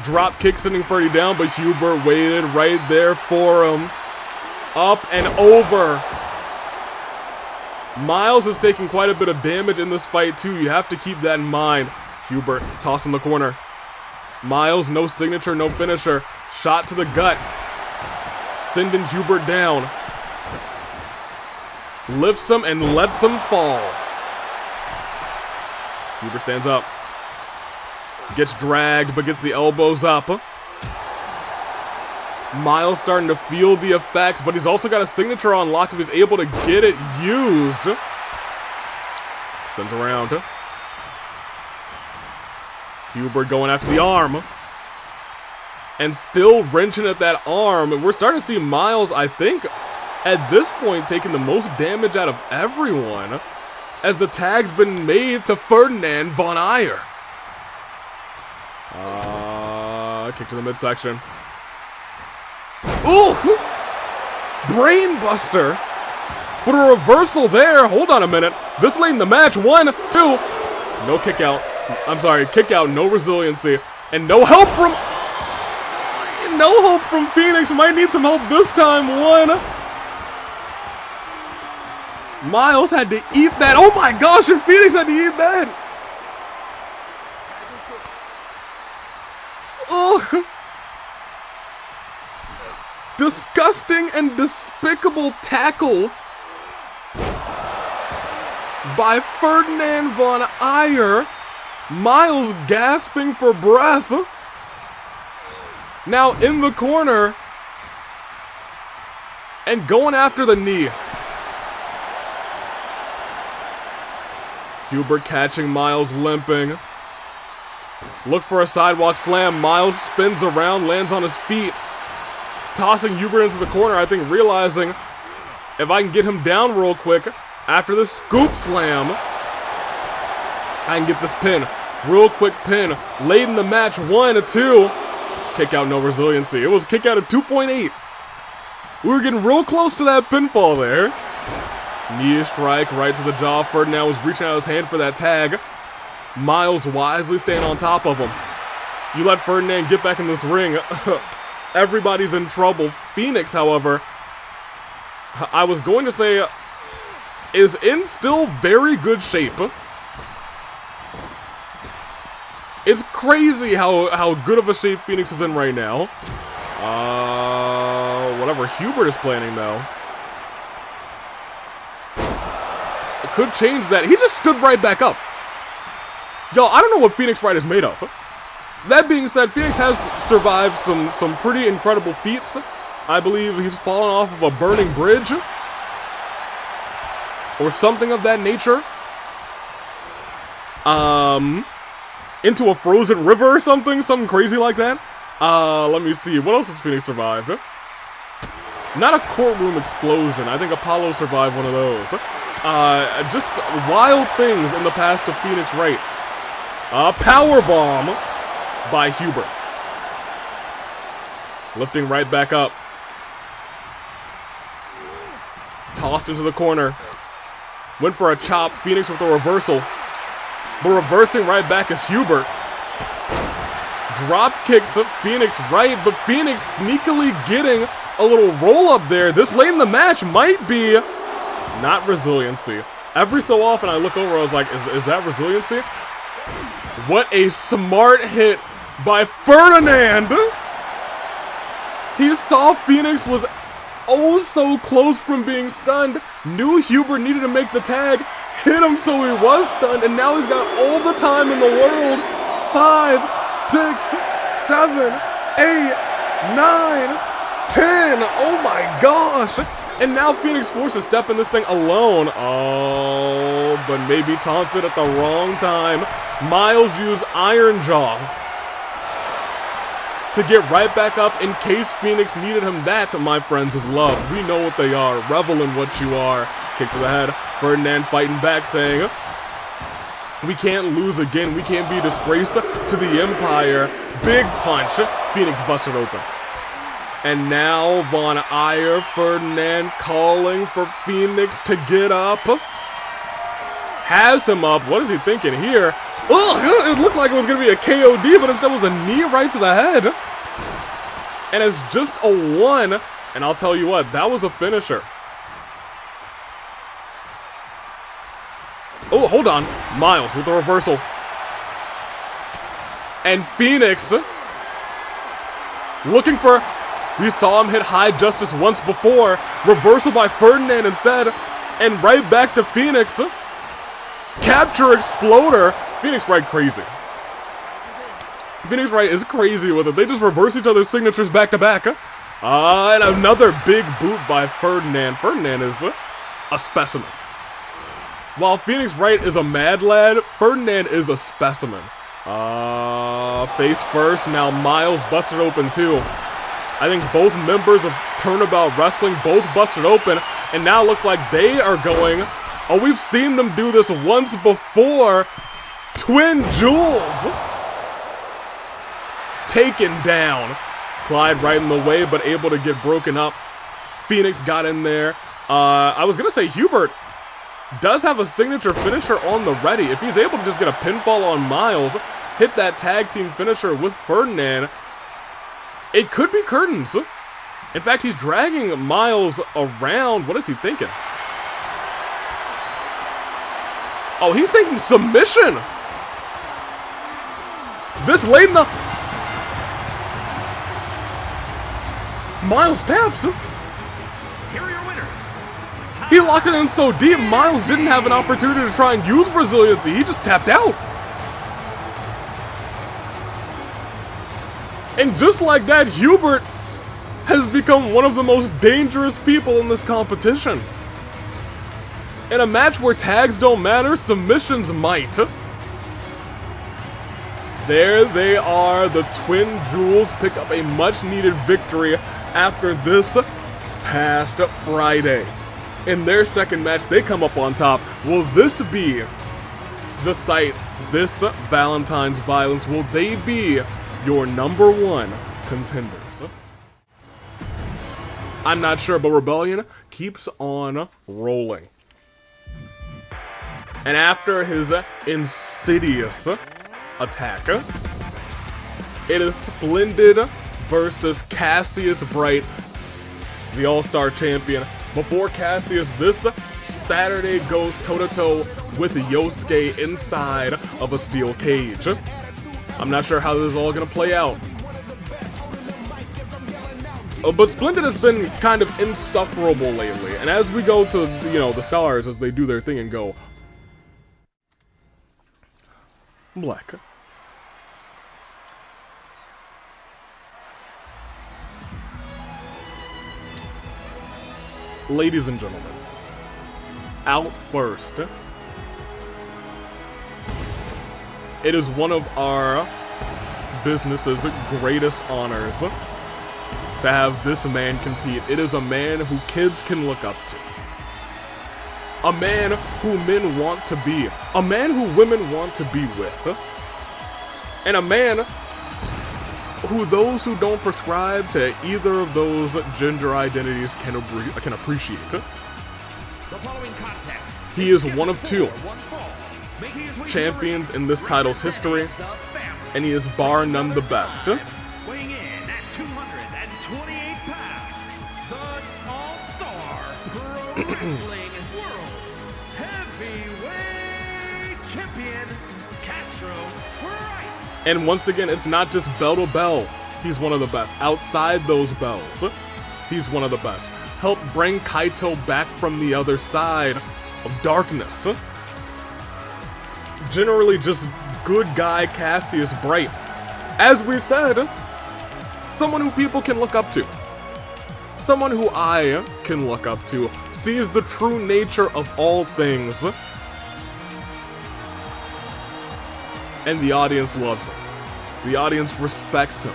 A: Drop kick sending Ferdy down, but Hubert waited right there for him. Up and over. Miles is taking quite a bit of damage in this fight too. You have to keep that in mind. Hubert toss in the corner. Miles, no signature, no finisher. Shot to the gut. Sending Hubert down. Lifts him and lets him fall. Hubert stands up. Gets dragged, but gets the elbows up. Miles starting to feel the effects, but he's also got a signature on lock if he's able to get it used. Spins around. Hubert going after the arm. And still wrenching at that arm. And we're starting to see Miles, I think, at this point, taking the most damage out of everyone, as the tag's been made to Ferdinand von Aegir. Kick to the midsection. Ooh! Brainbuster! But a reversal there. Hold on a minute. This late in the match. 1, 2. No kick out. I'm sorry. Kick out. No resiliency. And no help from... No help from Phoenix. Might need some help this time. 1. Miles had to eat that. Oh my gosh. And Phoenix had to eat that. Ugh. Disgusting and despicable tackle by Ferdinand von Aegir. Miles gasping for breath. Now in the corner and going after the knee. Hubert catching Miles limping. Look for a sidewalk slam. Miles spins around, lands on his feet. Tossing Hubert into the corner, I think realizing if I can get him down real quick after this scoop slam, I can get this pin. Real quick pin. Late in the match, 1, 2. Kick out, no resiliency. It was kick out at 2.8. We were getting real close to that pinfall there. Knee strike right to the jaw. Ferdinand was reaching out his hand for that tag. Miles wisely staying on top of him. You let Ferdinand get back in this ring. Everybody's in trouble. Phoenix, however, I was going to say, is in still very good shape. It's crazy how good of a shape Phoenix is in right now. Whatever Hubert is planning, though. It could change that. He just stood right back up. Yo, I don't know what Phoenix Wright is made of. That being said, Phoenix has survived some pretty incredible feats. I believe he's fallen off of a burning bridge. Or something of that nature. Into a frozen river or something crazy like that. Let me see, what else has Phoenix survived? Not a courtroom explosion, I think Apollo survived one of those. Just wild things in the past of Phoenix Wright. Powerbomb by Hubert. Lifting right back up. Tossed into the corner. Went for a chop, Phoenix with a reversal. But reversing right back is Hubert. Drop kicks up Phoenix Wright, but Phoenix sneakily getting a little roll up there. This late in the match might be not resiliency. Every so often I look over, I was like, is that resiliency? What a smart hit by Ferdinand. He saw Phoenix was oh so close from being stunned, knew Hubert needed to make the tag, hit him so he was stunned, and now he's got all the time in the world. 5, 6, 7, 8, 9, 10. Oh my gosh. And now Phoenix forced to step in this thing alone. Oh, but maybe taunted at the wrong time. Miles used Iron Jaw to get right back up in case Phoenix needed him. That, my friends, is love. We know what they are. Revel in what you are. Kick to the head. Ferdinand fighting back, saying, we can't lose again. We can't be a disgrace to the Empire. Big punch. Phoenix busted open. And now Von Iyer, Ferdinand calling for Phoenix to get up. Has him up. What is he thinking here? Ugh, it looked like it was going to be a KOD, but instead it was a knee right to the head. And it's just a 1. And I'll tell you what, that was a finisher. Oh, hold on. Miles with the reversal. And Phoenix looking for... We saw him hit high justice once before. Reversal by Ferdinand instead. And right back to Phoenix. Capture Exploder. Phoenix Wright crazy. Phoenix Wright is crazy with it. They just reverse each other's signatures back to back. And another big boot by Ferdinand. Ferdinand is a specimen. While Phoenix Wright is a mad lad, Ferdinand is a specimen. Face first. Now Miles busted open too. I think both members of Turnabout Wrestling both busted open, and now it looks like they are going... Oh, we've seen them do this once before. Twin Jewels taken down. Clyde right in the way, but able to get broken up. Phoenix got in there. I was going to say Hubert does have a signature finisher on the ready. If he's able to just get a pinfall on Miles, hit that tag team finisher with Ferdinand, it could be curtains. In fact, he's dragging Miles around. What is he thinking? Oh, he's thinking submission. This late in the... Miles taps.
B: Here are your winners.
A: He locked it in so deep, Miles didn't have an opportunity to try and use resiliency. He just tapped out. And just like that, Hubert has become one of the most dangerous people in this competition. In a match where tags don't matter, submissions might. There they are. The Twin Jewels pick up a much-needed victory after this past Friday. In their second match, they come up on top. Will this be the site, this Valentine's Violence? Will they be your #1 contenders? I'm not sure, but Rebellion keeps on rolling. And after his insidious attack, it is Splendid versus Cassius Bright, the All-Star Champion. Before Cassius, this Saturday goes toe-to-toe with Yosuke inside of a steel cage. I'm not sure how this is all going to play out. But Splendid has been kind of insufferable lately, and as we go to, you know, the stars as they do their thing and go, black. Ladies and gentlemen, out first, it is one of our business's greatest honors to have this man compete. It is a man who kids can look up to. A man who men want to be. A man who women want to be with. And a man who those who don't prescribe to either of those gender identities can appreciate. He is one of two champions in this title's history, and he is bar none the best.
B: Weighing in at 228 pounds, the All-Star Pro Wrestling World Heavyweight Champion, Cassius.
A: And once again, it's not just bell to bell. He's one of the best. Outside those bells, he's one of the best. Helped bring Kaito back from the other side of darkness. Generally just good guy Cassius Bright. As we said, someone who people can look up to. Someone who I can look up to. Sees the true nature of all things. And the audience loves him. The audience respects him.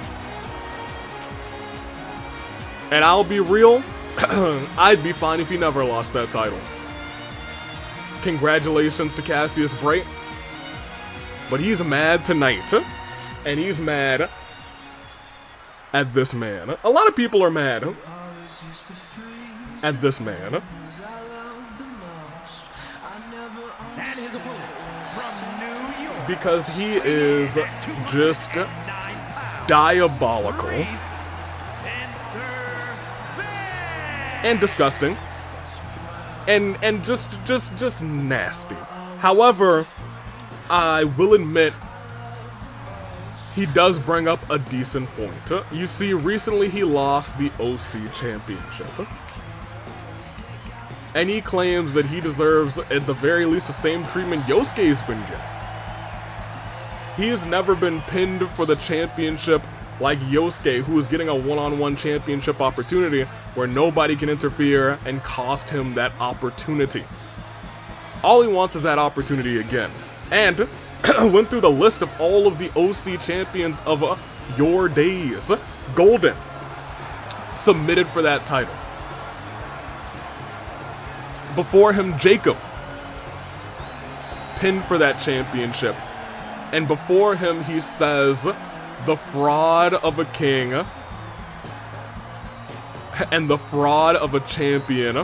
A: And I'll be real, I'd be fine if he never lost that title. Congratulations to Cassius Bright. But he's mad tonight. And he's mad at this man. A lot of people are mad at this man. Because he is just diabolical and disgusting and just nasty. However, I will admit he does bring up a decent point. You see, recently he lost the OC Championship. And he claims that he deserves, at the very least, the same treatment Yosuke's been getting. He has never been pinned for the championship like Yosuke, who is getting a one-on-one championship opportunity where nobody can interfere and cost him that opportunity. All he wants is that opportunity again. And went through the list of all of the OC champions of your days. Golden submitted for that title. Before him, Jacob pinned for that championship. And before him, he says, the fraud of a king and the fraud of a champion,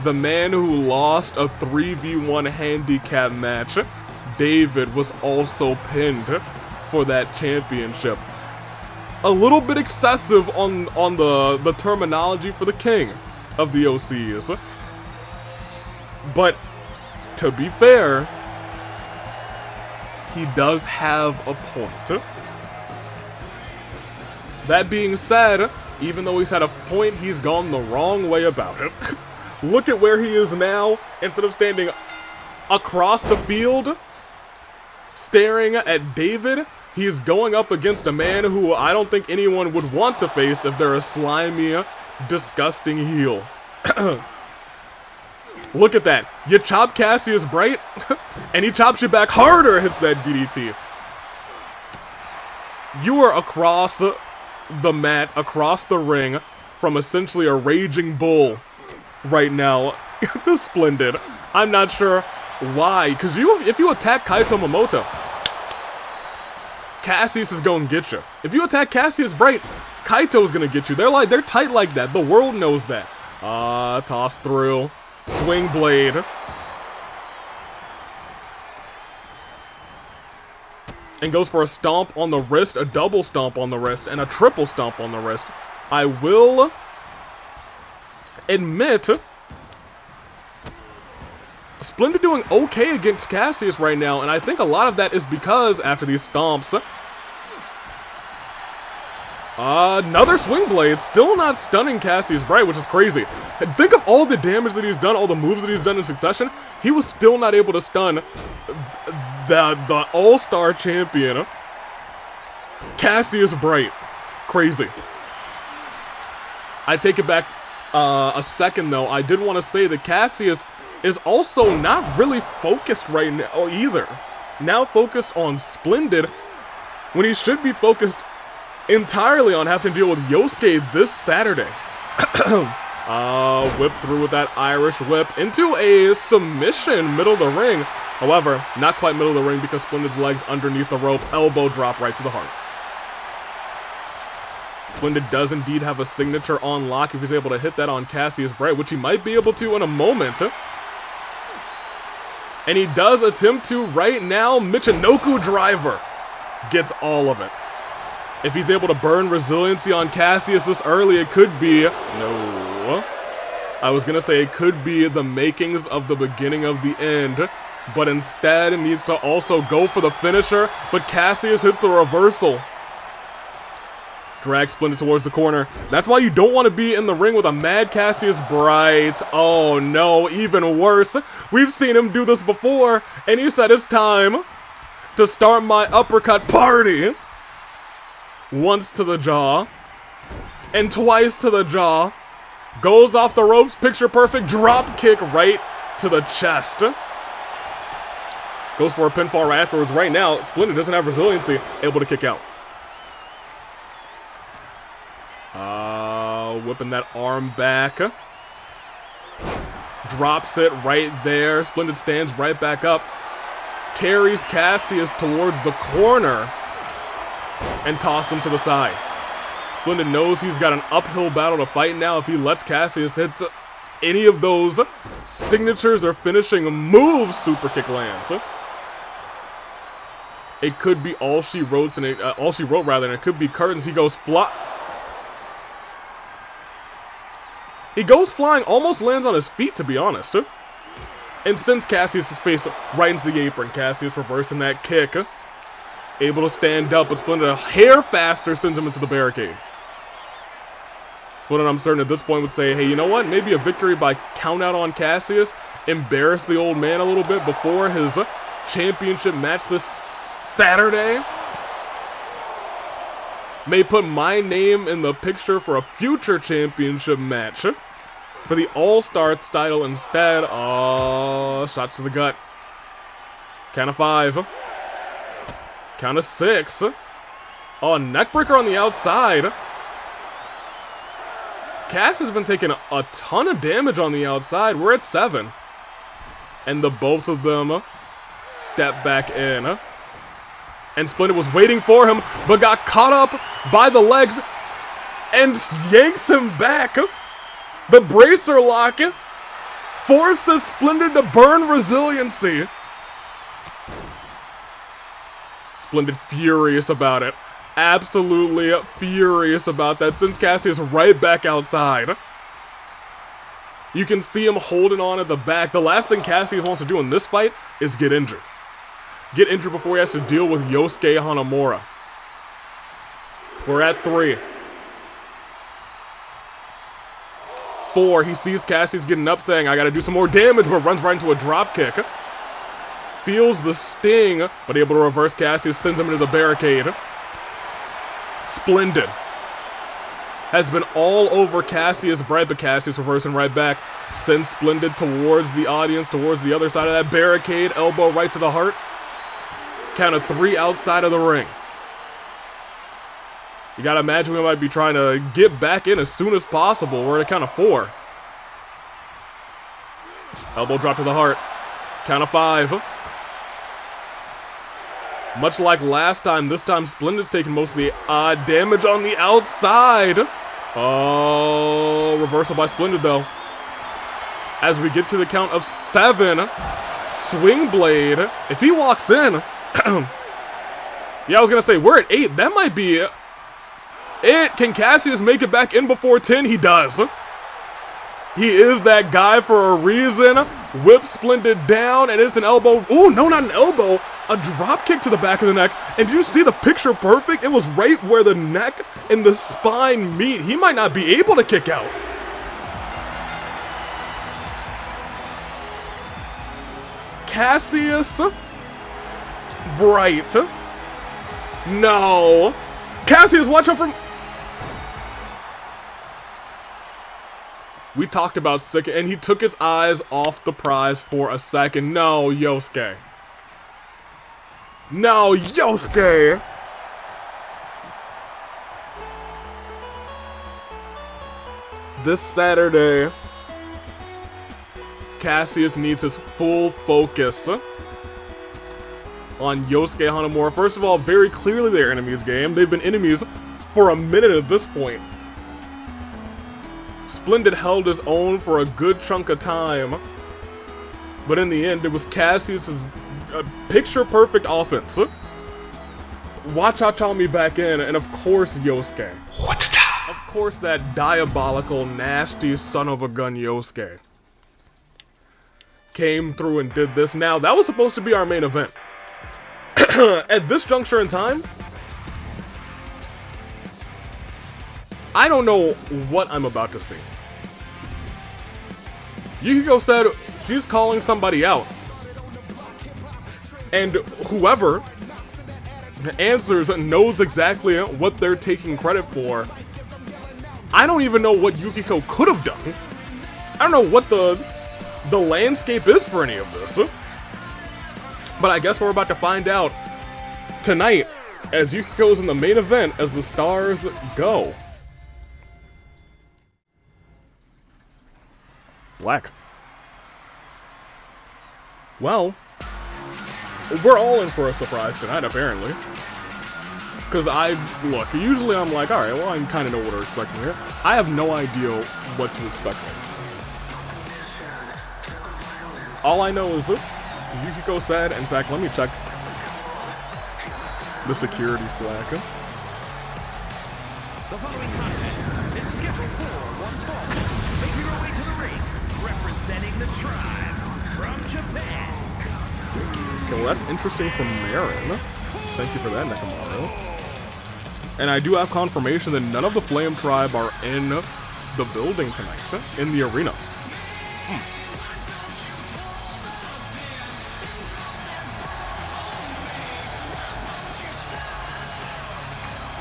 A: the man who lost a 3v1 handicap match, David, was also pinned for that championship. A little bit excessive on the terminology for the king of the OCs. But to be fair, he does have a point. That being said, even though he's had a point, he's gone the wrong way about it. Look at where he is now. Instead of standing across the field, staring at David, he is going up against a man who I don't think anyone would want to face if they're a slimy, disgusting heel. Look at that. You chop Cassius Bright, and he chops you back harder, hits that DDT. You are across the mat, across the ring, from essentially a raging bull right now. The Splendid. I'm not sure why, because if you attack Kaito Momoto, Cassius is going to get you. If you attack Cassius Bright, Kaito's going to get you. They're tight like that. The world knows that. Toss through. Swing blade. And goes for a stomp on the wrist, a double stomp on the wrist, and a triple stomp on the wrist. I will admit, Splendid doing okay against Cassius right now, and I think a lot of that is because after these stomps, Another swing blade, still not stunning Cassius Bright, which is crazy. Think of all the damage that he's done, all the moves that he's done in succession. He was still not able to stun the all-star champion, Cassius Bright. Crazy. I take it back a second, though. I did want to say that Cassius is also not really focused right now either. Now focused on Splendid, when he should be focused entirely on having to deal with Yosuke this Saturday. Whip through with that Irish whip into a submission middle of the ring. However, not quite middle of the ring because Splendid's legs underneath the rope, elbow drop right to the heart. Splendid does indeed have a signature on lock if he's able to hit that on Cassius Bright, which he might be able to in a moment. And he does attempt to right now. Michinoku driver gets all of it. If he's able to burn resiliency on Cassius this early, it could be... No. I was going to say it could be the makings of the beginning of the end. But instead, it needs to also go for the finisher. But Cassius hits the reversal. Drag Splendid towards the corner. That's why you don't want to be in the ring with a mad Cassius Bright. Oh no, even worse. We've seen him do this before. And he said it's time to start my uppercut party. Once to the jaw, and twice to the jaw. Goes off the ropes, picture perfect, drop kick right to the chest. Goes for a pinfall right afterwards. Right now, Splendid doesn't have resiliency, able to kick out. Whipping that arm back. Drops it right there. Splendid stands right back up. Carries Cassius towards the corner. And toss him to the side. Splendid knows he's got an uphill battle to fight now if he lets Cassius hit any of those signatures or finishing moves. Super kick lands. It could be all she wrote, and it could be curtains. He goes flying, almost lands on his feet, to be honest. And sends Cassius' face right into the apron. Cassius reversing that kick. Able to stand up, but Splendid a hair faster sends him into the barricade. Splendid, I'm certain at this point, would say, hey, you know what? Maybe a victory by count out on Cassius. Embarrass the old man a little bit before his championship match this Saturday. May put my name in the picture for a future championship match. For the All-Star title instead. Oh, shots to the gut. Count of 5. Count of 6. Oh, a neckbreaker on the outside. Cass has been taking a ton of damage on the outside. We're at 7. And the both of them step back in. And Splendid was waiting for him, but got caught up by the legs and yanks him back. The bracer lock forces Splendid to burn resiliency. Splendid furious about it. Absolutely furious about that. Sends Cassius right back outside. You can see him holding on at the back. The last thing Cassius wants to do in this fight is get injured. Get injured before he has to deal with Yosuke Hanamura. We're at 3. 4. He sees Cassius getting up, saying, I gotta do some more damage, but runs right into a drop kick. Feels the sting, but able to reverse Cassius, sends him into the barricade. Splendid has been all over Cassius Bright, but Cassius reversing right back. Sends Splendid towards the audience, towards the other side of that barricade. Elbow right to the heart. Count of 3 outside of the ring. You gotta imagine we might be trying to get back in as soon as possible. We're at a count of 4. Elbow drop to the heart. Count of 5. Much like last time, this time Splendid's taking most of the damage on the outside. Oh, reversal by Splendid though. As we get to the count of 7, swing blade. If he walks in, yeah, I was gonna say we're at 8. That might be it. Can Cassius make it back in before 10? He does. He is that guy for a reason. Whip Splendid down, and it's an elbow. Ooh, no, not an elbow. A drop kick to the back of the neck. And do you see the picture perfect? It was right where the neck and the spine meet. He might not be able to kick out. Cassius. Bright. No. Cassius, watch out from... We talked about sick, and he took his eyes off the prize for a second. No, Yosuke. No, Yosuke! This Saturday, Cassius needs his full focus on Yosuke Hanamura. First of all, very clearly they're enemies game. They've been enemies for a minute at this point. Splendid held his own for a good chunk of time. But in the end, it was Cassius's picture-perfect offense. Wacha me back in, and of course Yosuke. Of course that diabolical, nasty son of a gun Yosuke came through and did this. Now, that was supposed to be our main event. At this juncture in time, I don't know what I'm about to see. Yukiko said she's calling somebody out. And whoever answers knows exactly what they're taking credit for. I don't even know what Yukiko could have done. I don't know what the landscape is for any of this. But I guess we're about to find out tonight as Yukiko's in the main event as the stars go. Black. Well, we're all in for a surprise tonight, apparently. Because look, usually I'm like, alright, well, I kind of know what we're expecting here. I have no idea what to expect. All I know is Yukiko said, in fact, let me check the security slack.
B: The following contest is scheduled for one fall. Making her way to the ring, representing the tribe from Japan.
A: Okay, well, that's interesting from Merrin. Thank you for that, Nekomaru. And I do have confirmation that none of the Flame Tribe are in the building tonight, in the arena.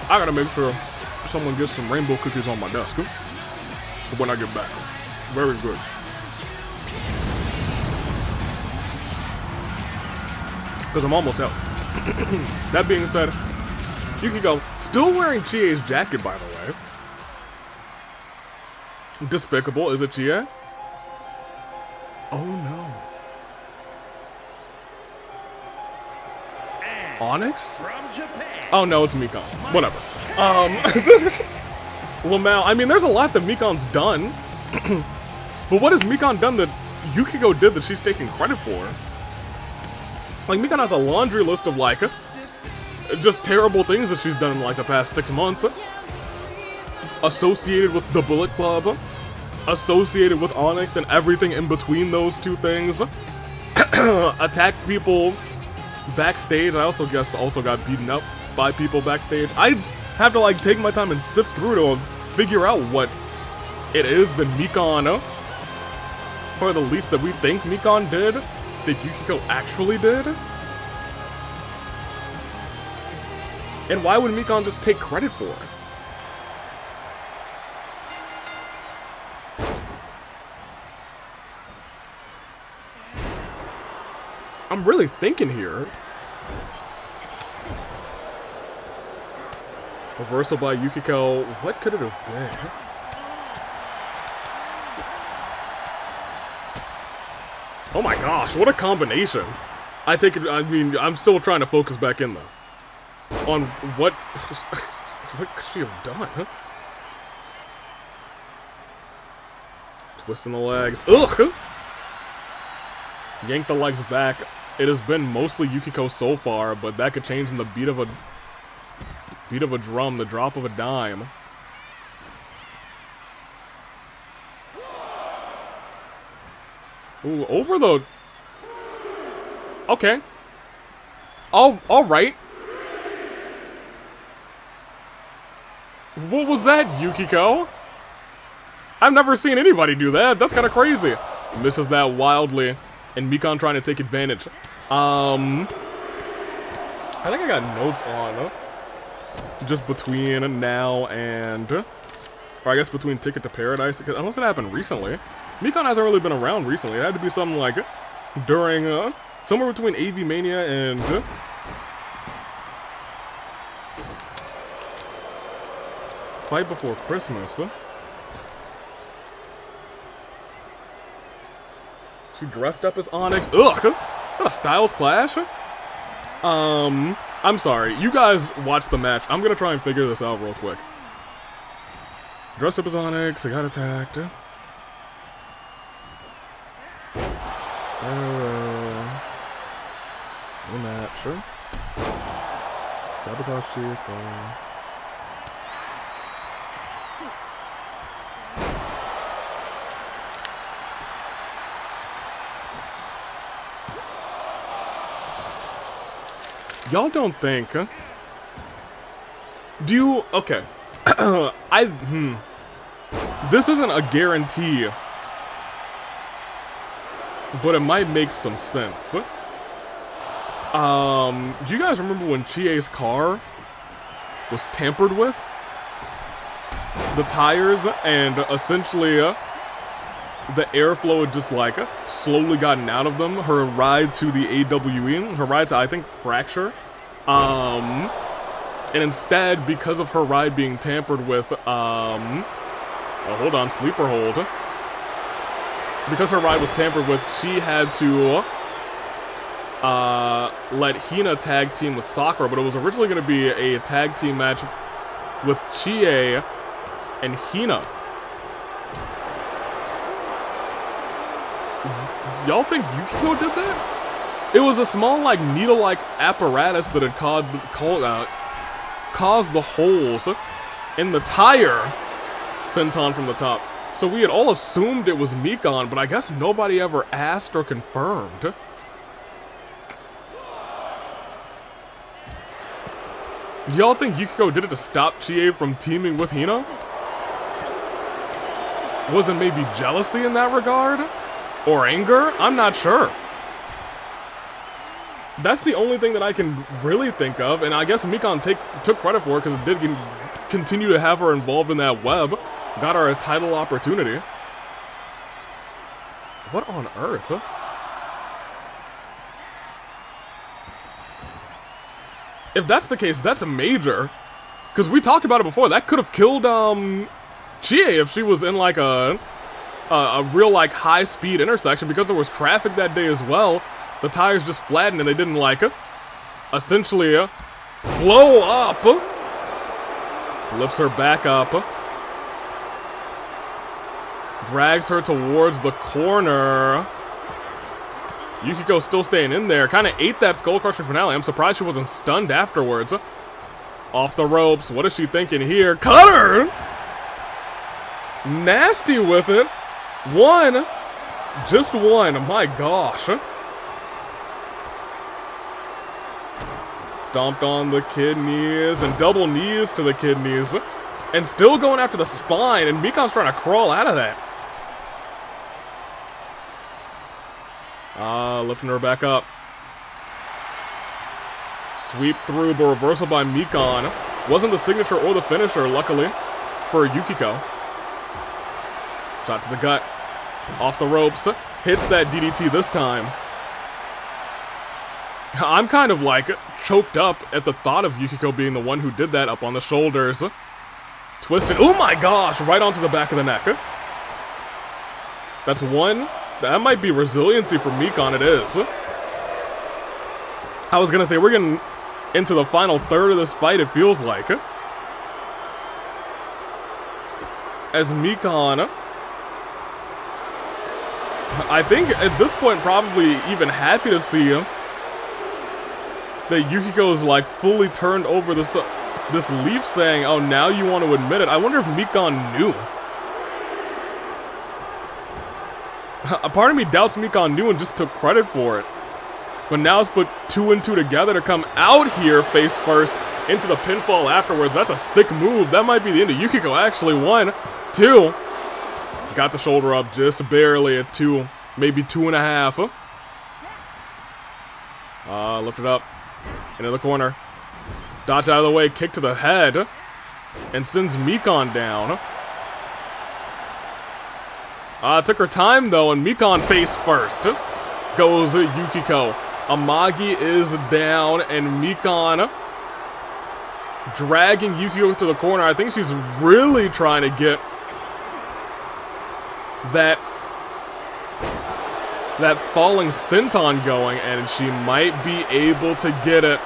A: I gotta make sure someone gets some rainbow cookies on my desk when I get back. Very good. Because I'm almost out. That being said, Yukiko still wearing Chie's jacket, by the way. Despicable. Is it Chie? Oh no. Onyx? Oh no, it's Mikon. Whatever. Lamau, I mean, there's a lot that Mikon's done. But what has Mikon done that Yukiko did that she's taking credit for? Like, Mikon has a laundry list of, like, just terrible things that she's done in, like, the past 6 months. Associated with the Bullet Club. Associated with Onyx and everything in between those two things. Attacked people backstage. I also guess got beaten up by people backstage. I have to, like, take my time and sift through to figure out what it is that Mikon, or the least that we think Mikon did, that Yukiko actually did? And why would Mikon just take credit for it? I'm really thinking here. Reversal by Yukiko. What could it have been? Oh my gosh, what a combination. I mean, I'm still trying to focus back in though. On what could she have done? Huh? Twisting the legs. Ugh! Yank the legs back. It has been mostly Yukiko so far, but that could change in the beat of a drum, the drop of a dime. Ooh, over the... Okay. all right. What was that, Yukiko? I've never seen anybody do that. That's kind of crazy. Misses that wildly, and Mikan trying to take advantage. I think I got notes on just between now and, or I guess between Ticket to Paradise, unless it happened recently. Mikan hasn't really been around recently. It had to be something like during somewhere between AV Mania and Fight Before Christmas. She dressed up as Onyx. Ugh! Is that a Styles Clash? I'm sorry. You guys watch the match. I'm gonna try and figure this out real quick. Dressed up as Onyx. I got attacked. No match. Sabotage cheese. Gone. Y'all don't think, huh? Do you, okay. This isn't a guarantee, but it might make some sense. Do you guys remember when Chie's car was tampered with? The tires and essentially the airflow had just like slowly gotten out of them. Her ride to the AWE, her ride to I think Fracture, and instead because of her ride being tampered with, oh hold on, sleeper hold. Because her ride was tampered with, she had to let Hina tag team with Sakura, but it was originally going to be a tag team match with Chie and Hina. Y'all think Yukiko did that? It was a small, like, needle-like apparatus that had caused the holes in the tire sent on from the top. So we had all assumed it was Mikan, but I guess nobody ever asked or confirmed. Y'all think Yukiko did it to stop Chie from teaming with Hina? Was it maybe jealousy in that regard? Or anger? I'm not sure. That's the only thing that I can really think of, and I guess Mikan took credit for it because it did continue to have her involved in that web. Got her a title opportunity. What on earth? If that's the case, that's a major. Because we talked about it before. That could have killed Chie if she was in like a real like high-speed intersection, because there was traffic that day as well. The tires just flattened and they didn't like essentially blow up. Lifts her back up. Drags her towards the corner. Yukiko still staying in there. Kind of ate that skull crushing finale. I'm surprised she wasn't stunned afterwards. Off the ropes. What is she thinking here? Cutter! Nasty with it. One. Just one. My gosh. Stomped on the kidneys and double knees to the kidneys. And still going after the spine. And Mikan's trying to crawl out of that. Lifting her back up. Sweep through, but reversal by Mikan. Wasn't the signature or the finisher, luckily, for Yukiko. Shot to the gut. Off the ropes. Hits that DDT this time. I'm kind of like choked up at the thought of Yukiko being the one who did that. Up on the shoulders. Twisted. Oh my gosh! Right onto the back of the neck. That's one. That might be resiliency for Mikan. It is. I was gonna say, we're getting into the final third of this fight, it feels like. As Mikan, I think at this point probably even happy to see that Yukiko's like fully turned over this leaf, saying, oh, now you want to admit it. I wonder if Mikan knew. A part of me doubts Mikan knew and just took credit for it. But now it's put 2 and 2 together to come out here face first into the pinfall afterwards. That's a sick move. That might be the end of Yukiko. Actually, 1, 2. Got the shoulder up just barely at 2, maybe 2.5. Lift it up into the corner. Dodge out of the way, kick to the head, and sends Mikon down. Took her time though, and Mikon face first goes Yukiko. Amagi is down, and Mikon dragging Yukiko to the corner. I think she's really trying to get that falling senton going, and she might be able to get it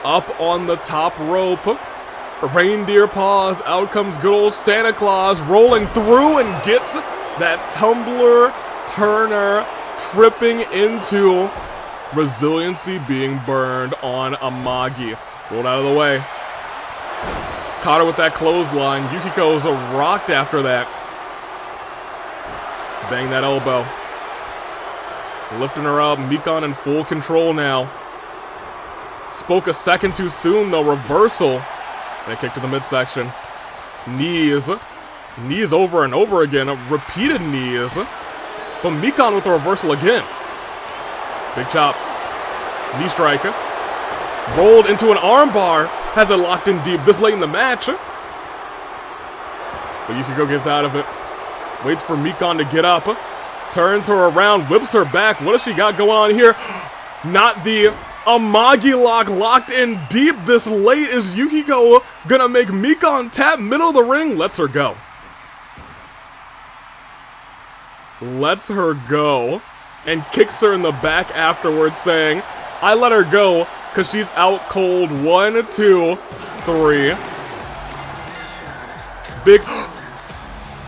A: up on the top rope. Reindeer paws, out comes good old Santa Claus, rolling through and gets that tumbler turner, tripping into resiliency being burned on Amagi. Rolled out of the way. Caught her with that clothesline. Yukiko's rocked after that. Bang that elbow. Lifting her up. Mikon in full control now. Spoke a second too soon though. Reversal. And a kick to the midsection. Knees. Knees over and over again. Repeated knees. But Mikon with the reversal again. Big chop. Knee strike. Rolled into an armbar. Has it locked in deep this late in the match. But Yukiko gets out of it. Waits for Mikon to get up. Turns her around. Whips her back. What does she got going on here? Not the Amagi lock locked in deep this late. Is Yukiko gonna make Mikon tap middle of the ring? Lets her go. Lets her go. And kicks her in the back afterwards, saying, I let her go because she's out cold. 1, 2, 3. Big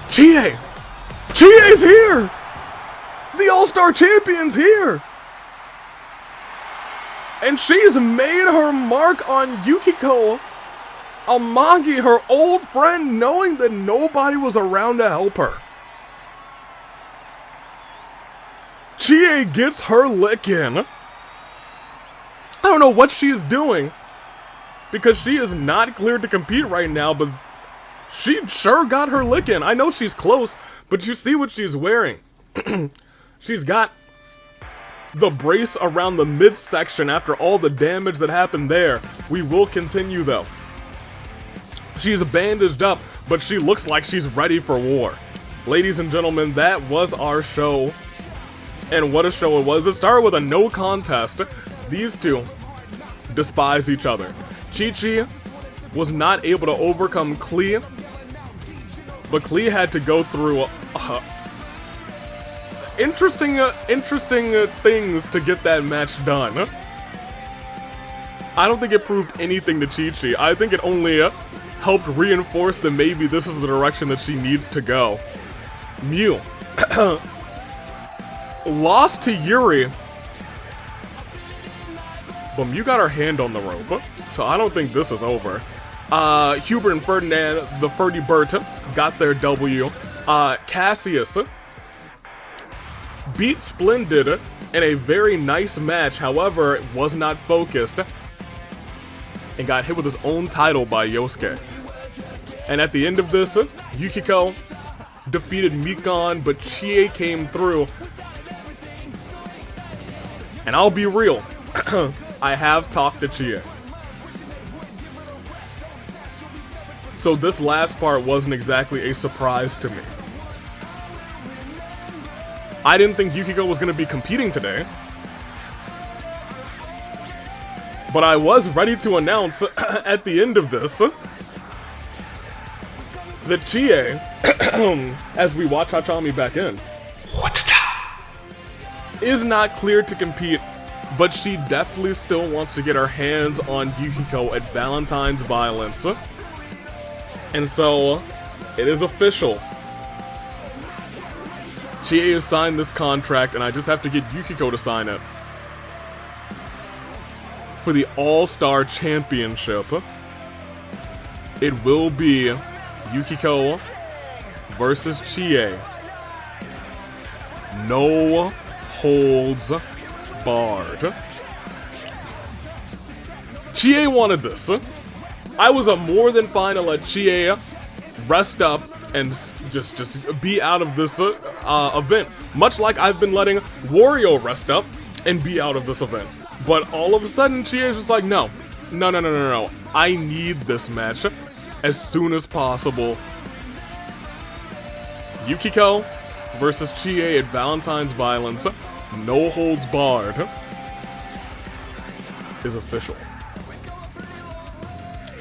A: Qiqi! Qiqi's here! The All-Star Champion's here! And she's made her mark on Yukiko Amagi, her old friend, knowing that nobody was around to help her. Qiqi gets her lick in. I don't know what she is doing, because she is not cleared to compete right now, but she sure got her lick in. I know she's close, but you see what she's wearing. She's got the brace around the midsection after all the damage that happened there. We will continue though. She's bandaged up, but she looks like she's ready for war. Ladies and gentlemen, that was our show. And what a show it was. It started with a no contest. These two despise each other. Qiqi was not able to overcome Klee, but Klee had to go through interesting things to get that match done. I don't think it proved anything to Qiqi. I think it only helped reinforce that maybe this is the direction that she needs to go. Mew lost to Yuri, but Mew got her hand on the rope, so I don't think this is over. Hubert and Ferdinand, the Ferdy Burt, got their W. Cassius beat Splendid in a very nice match, however, it was not focused, and got hit with his own title by Yosuke. And at the end of this, Yukiko defeated Mikon, but Qiqi came through. And I'll be real, I have talked to Qiqi. So this last part wasn't exactly a surprise to me. I didn't think Yukiko was going to be competing today. But I was ready to announce at the end of this that Qiqi, as we watch Hachami back in, is not cleared to compete, but she definitely still wants to get her hands on Yukiko at Valentine's Violence. And so, it is official. Qiqi has signed this contract, and I just have to get Yukiko to sign it. For the All-Star Championship, it will be Yukiko versus Qiqi. No holds barred. Qiqi wanted this. I was more than fine to let Qiqi rest up and just be out of this event. Much like I've been letting Wario rest up and be out of this event. But all of a sudden, Qiqi's just like, no. I need this match as soon as possible. Yukiko versus Qiqi at Valentine's Violence. No holds barred is official.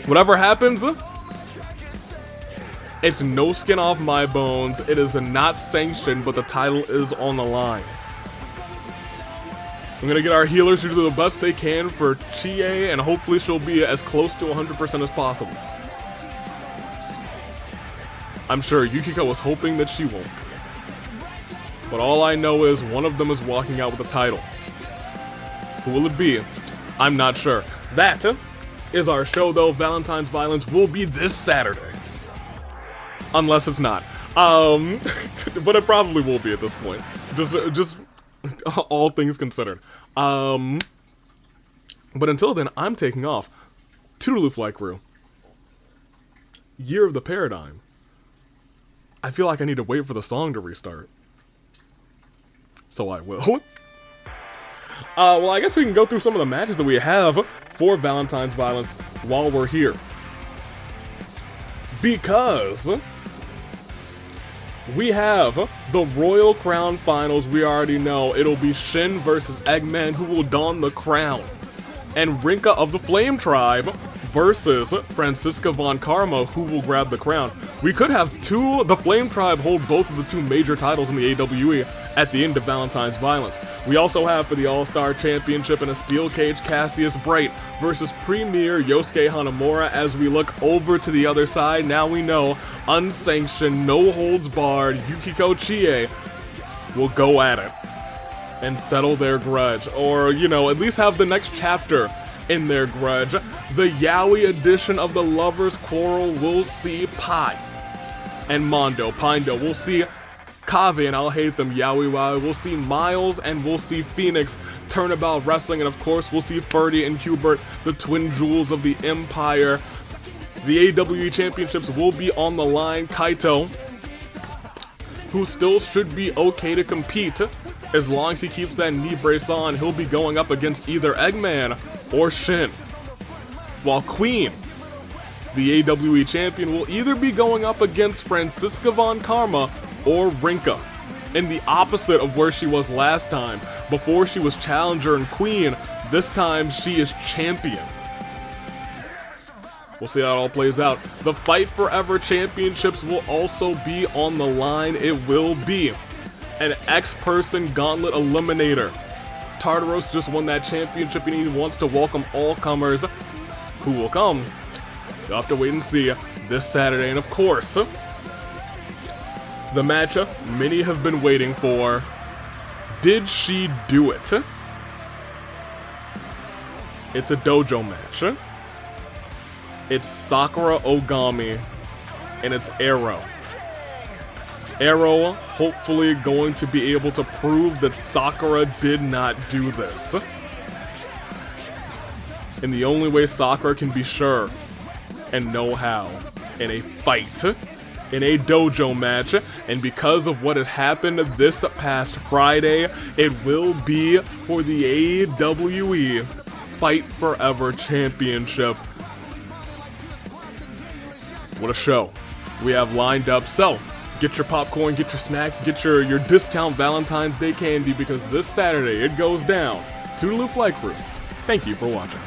A: Whatever happens, it's no skin off my bones. It is not sanctioned, but the title is on the line. I'm gonna get our healers to do the best they can for Qiqi, and hopefully she'll be as close to 100% as possible. I'm sure Yukiko was hoping that she won't. But all I know is one of them is walking out with the title. Who will it be? I'm not sure. That is our show, though. Valentine's Violence will be this Saturday. Unless it's not. But it probably will be at this point. Just all things considered. But until then, I'm taking off. Toodaloo, Flight Crew. Year of the Paradigm. I feel like I need to wait for the song to restart. So I will. Well, I guess we can go through some of the matches that we have for Valentine's Violence while we're here. Because we have the Royal Crown Finals. We already know it'll be Shin versus Eggman, who will don the crown. And Rinka of the Flame Tribe versus Franziska von Karma, who will grab the crown. We could have the Flame Tribe hold both of the two major titles in the AWE at the end of Valentine's Violence. We also have for the All-Star Championship in a steel cage Cassius Bright versus Premier Yosuke Hanamura. As we look over to the other side, now we know unsanctioned, no holds barred, Yukiko Qiqi will go at it and settle their grudge, or, you know, at least have the next chapter in their grudge. The Yaoi edition of the Lovers Quarrel will see Pai and Mondo, Pindo. We'll see Kave, and I'll hate them, Yaoi Wowie. We'll see Miles, and we'll see Phoenix, Turnabout Wrestling, and of course we'll see Ferdy and Hubert, the twin jewels of the Empire. The AWE Championships will be on the line. Kaito, who still should be okay to compete, as long as he keeps that knee brace on, he'll be going up against either Eggman or Shin. While Queen, the AWE champion, will either be going up against Franziska von Karma or Rinka, in the opposite of where she was last time. Before she was challenger and queen, this time she is champion. We'll see how it all plays out. The Fight Forever Championships will also be on the line. It will be an X-Person Gauntlet Eliminator. Tartaros just won that championship and he wants to welcome all comers. Who will come? You'll have to wait and see this Saturday. And of course, the matchup many have been waiting for. Did she do it? It's a dojo match. It's Sakura Ogami and it's Arrow. Arrow hopefully going to be able to prove that Sakura did not do this. And the only way Sakura can be sure and know how in a fight, in a dojo match, and because of what had happened this past Friday, it will be for the AWE Fight Forever Championship. What a show we have lined up. So, get your popcorn, get your snacks, get your discount Valentine's Day candy, because this Saturday it goes down. Toodaloo Flight Crew, thank you for watching.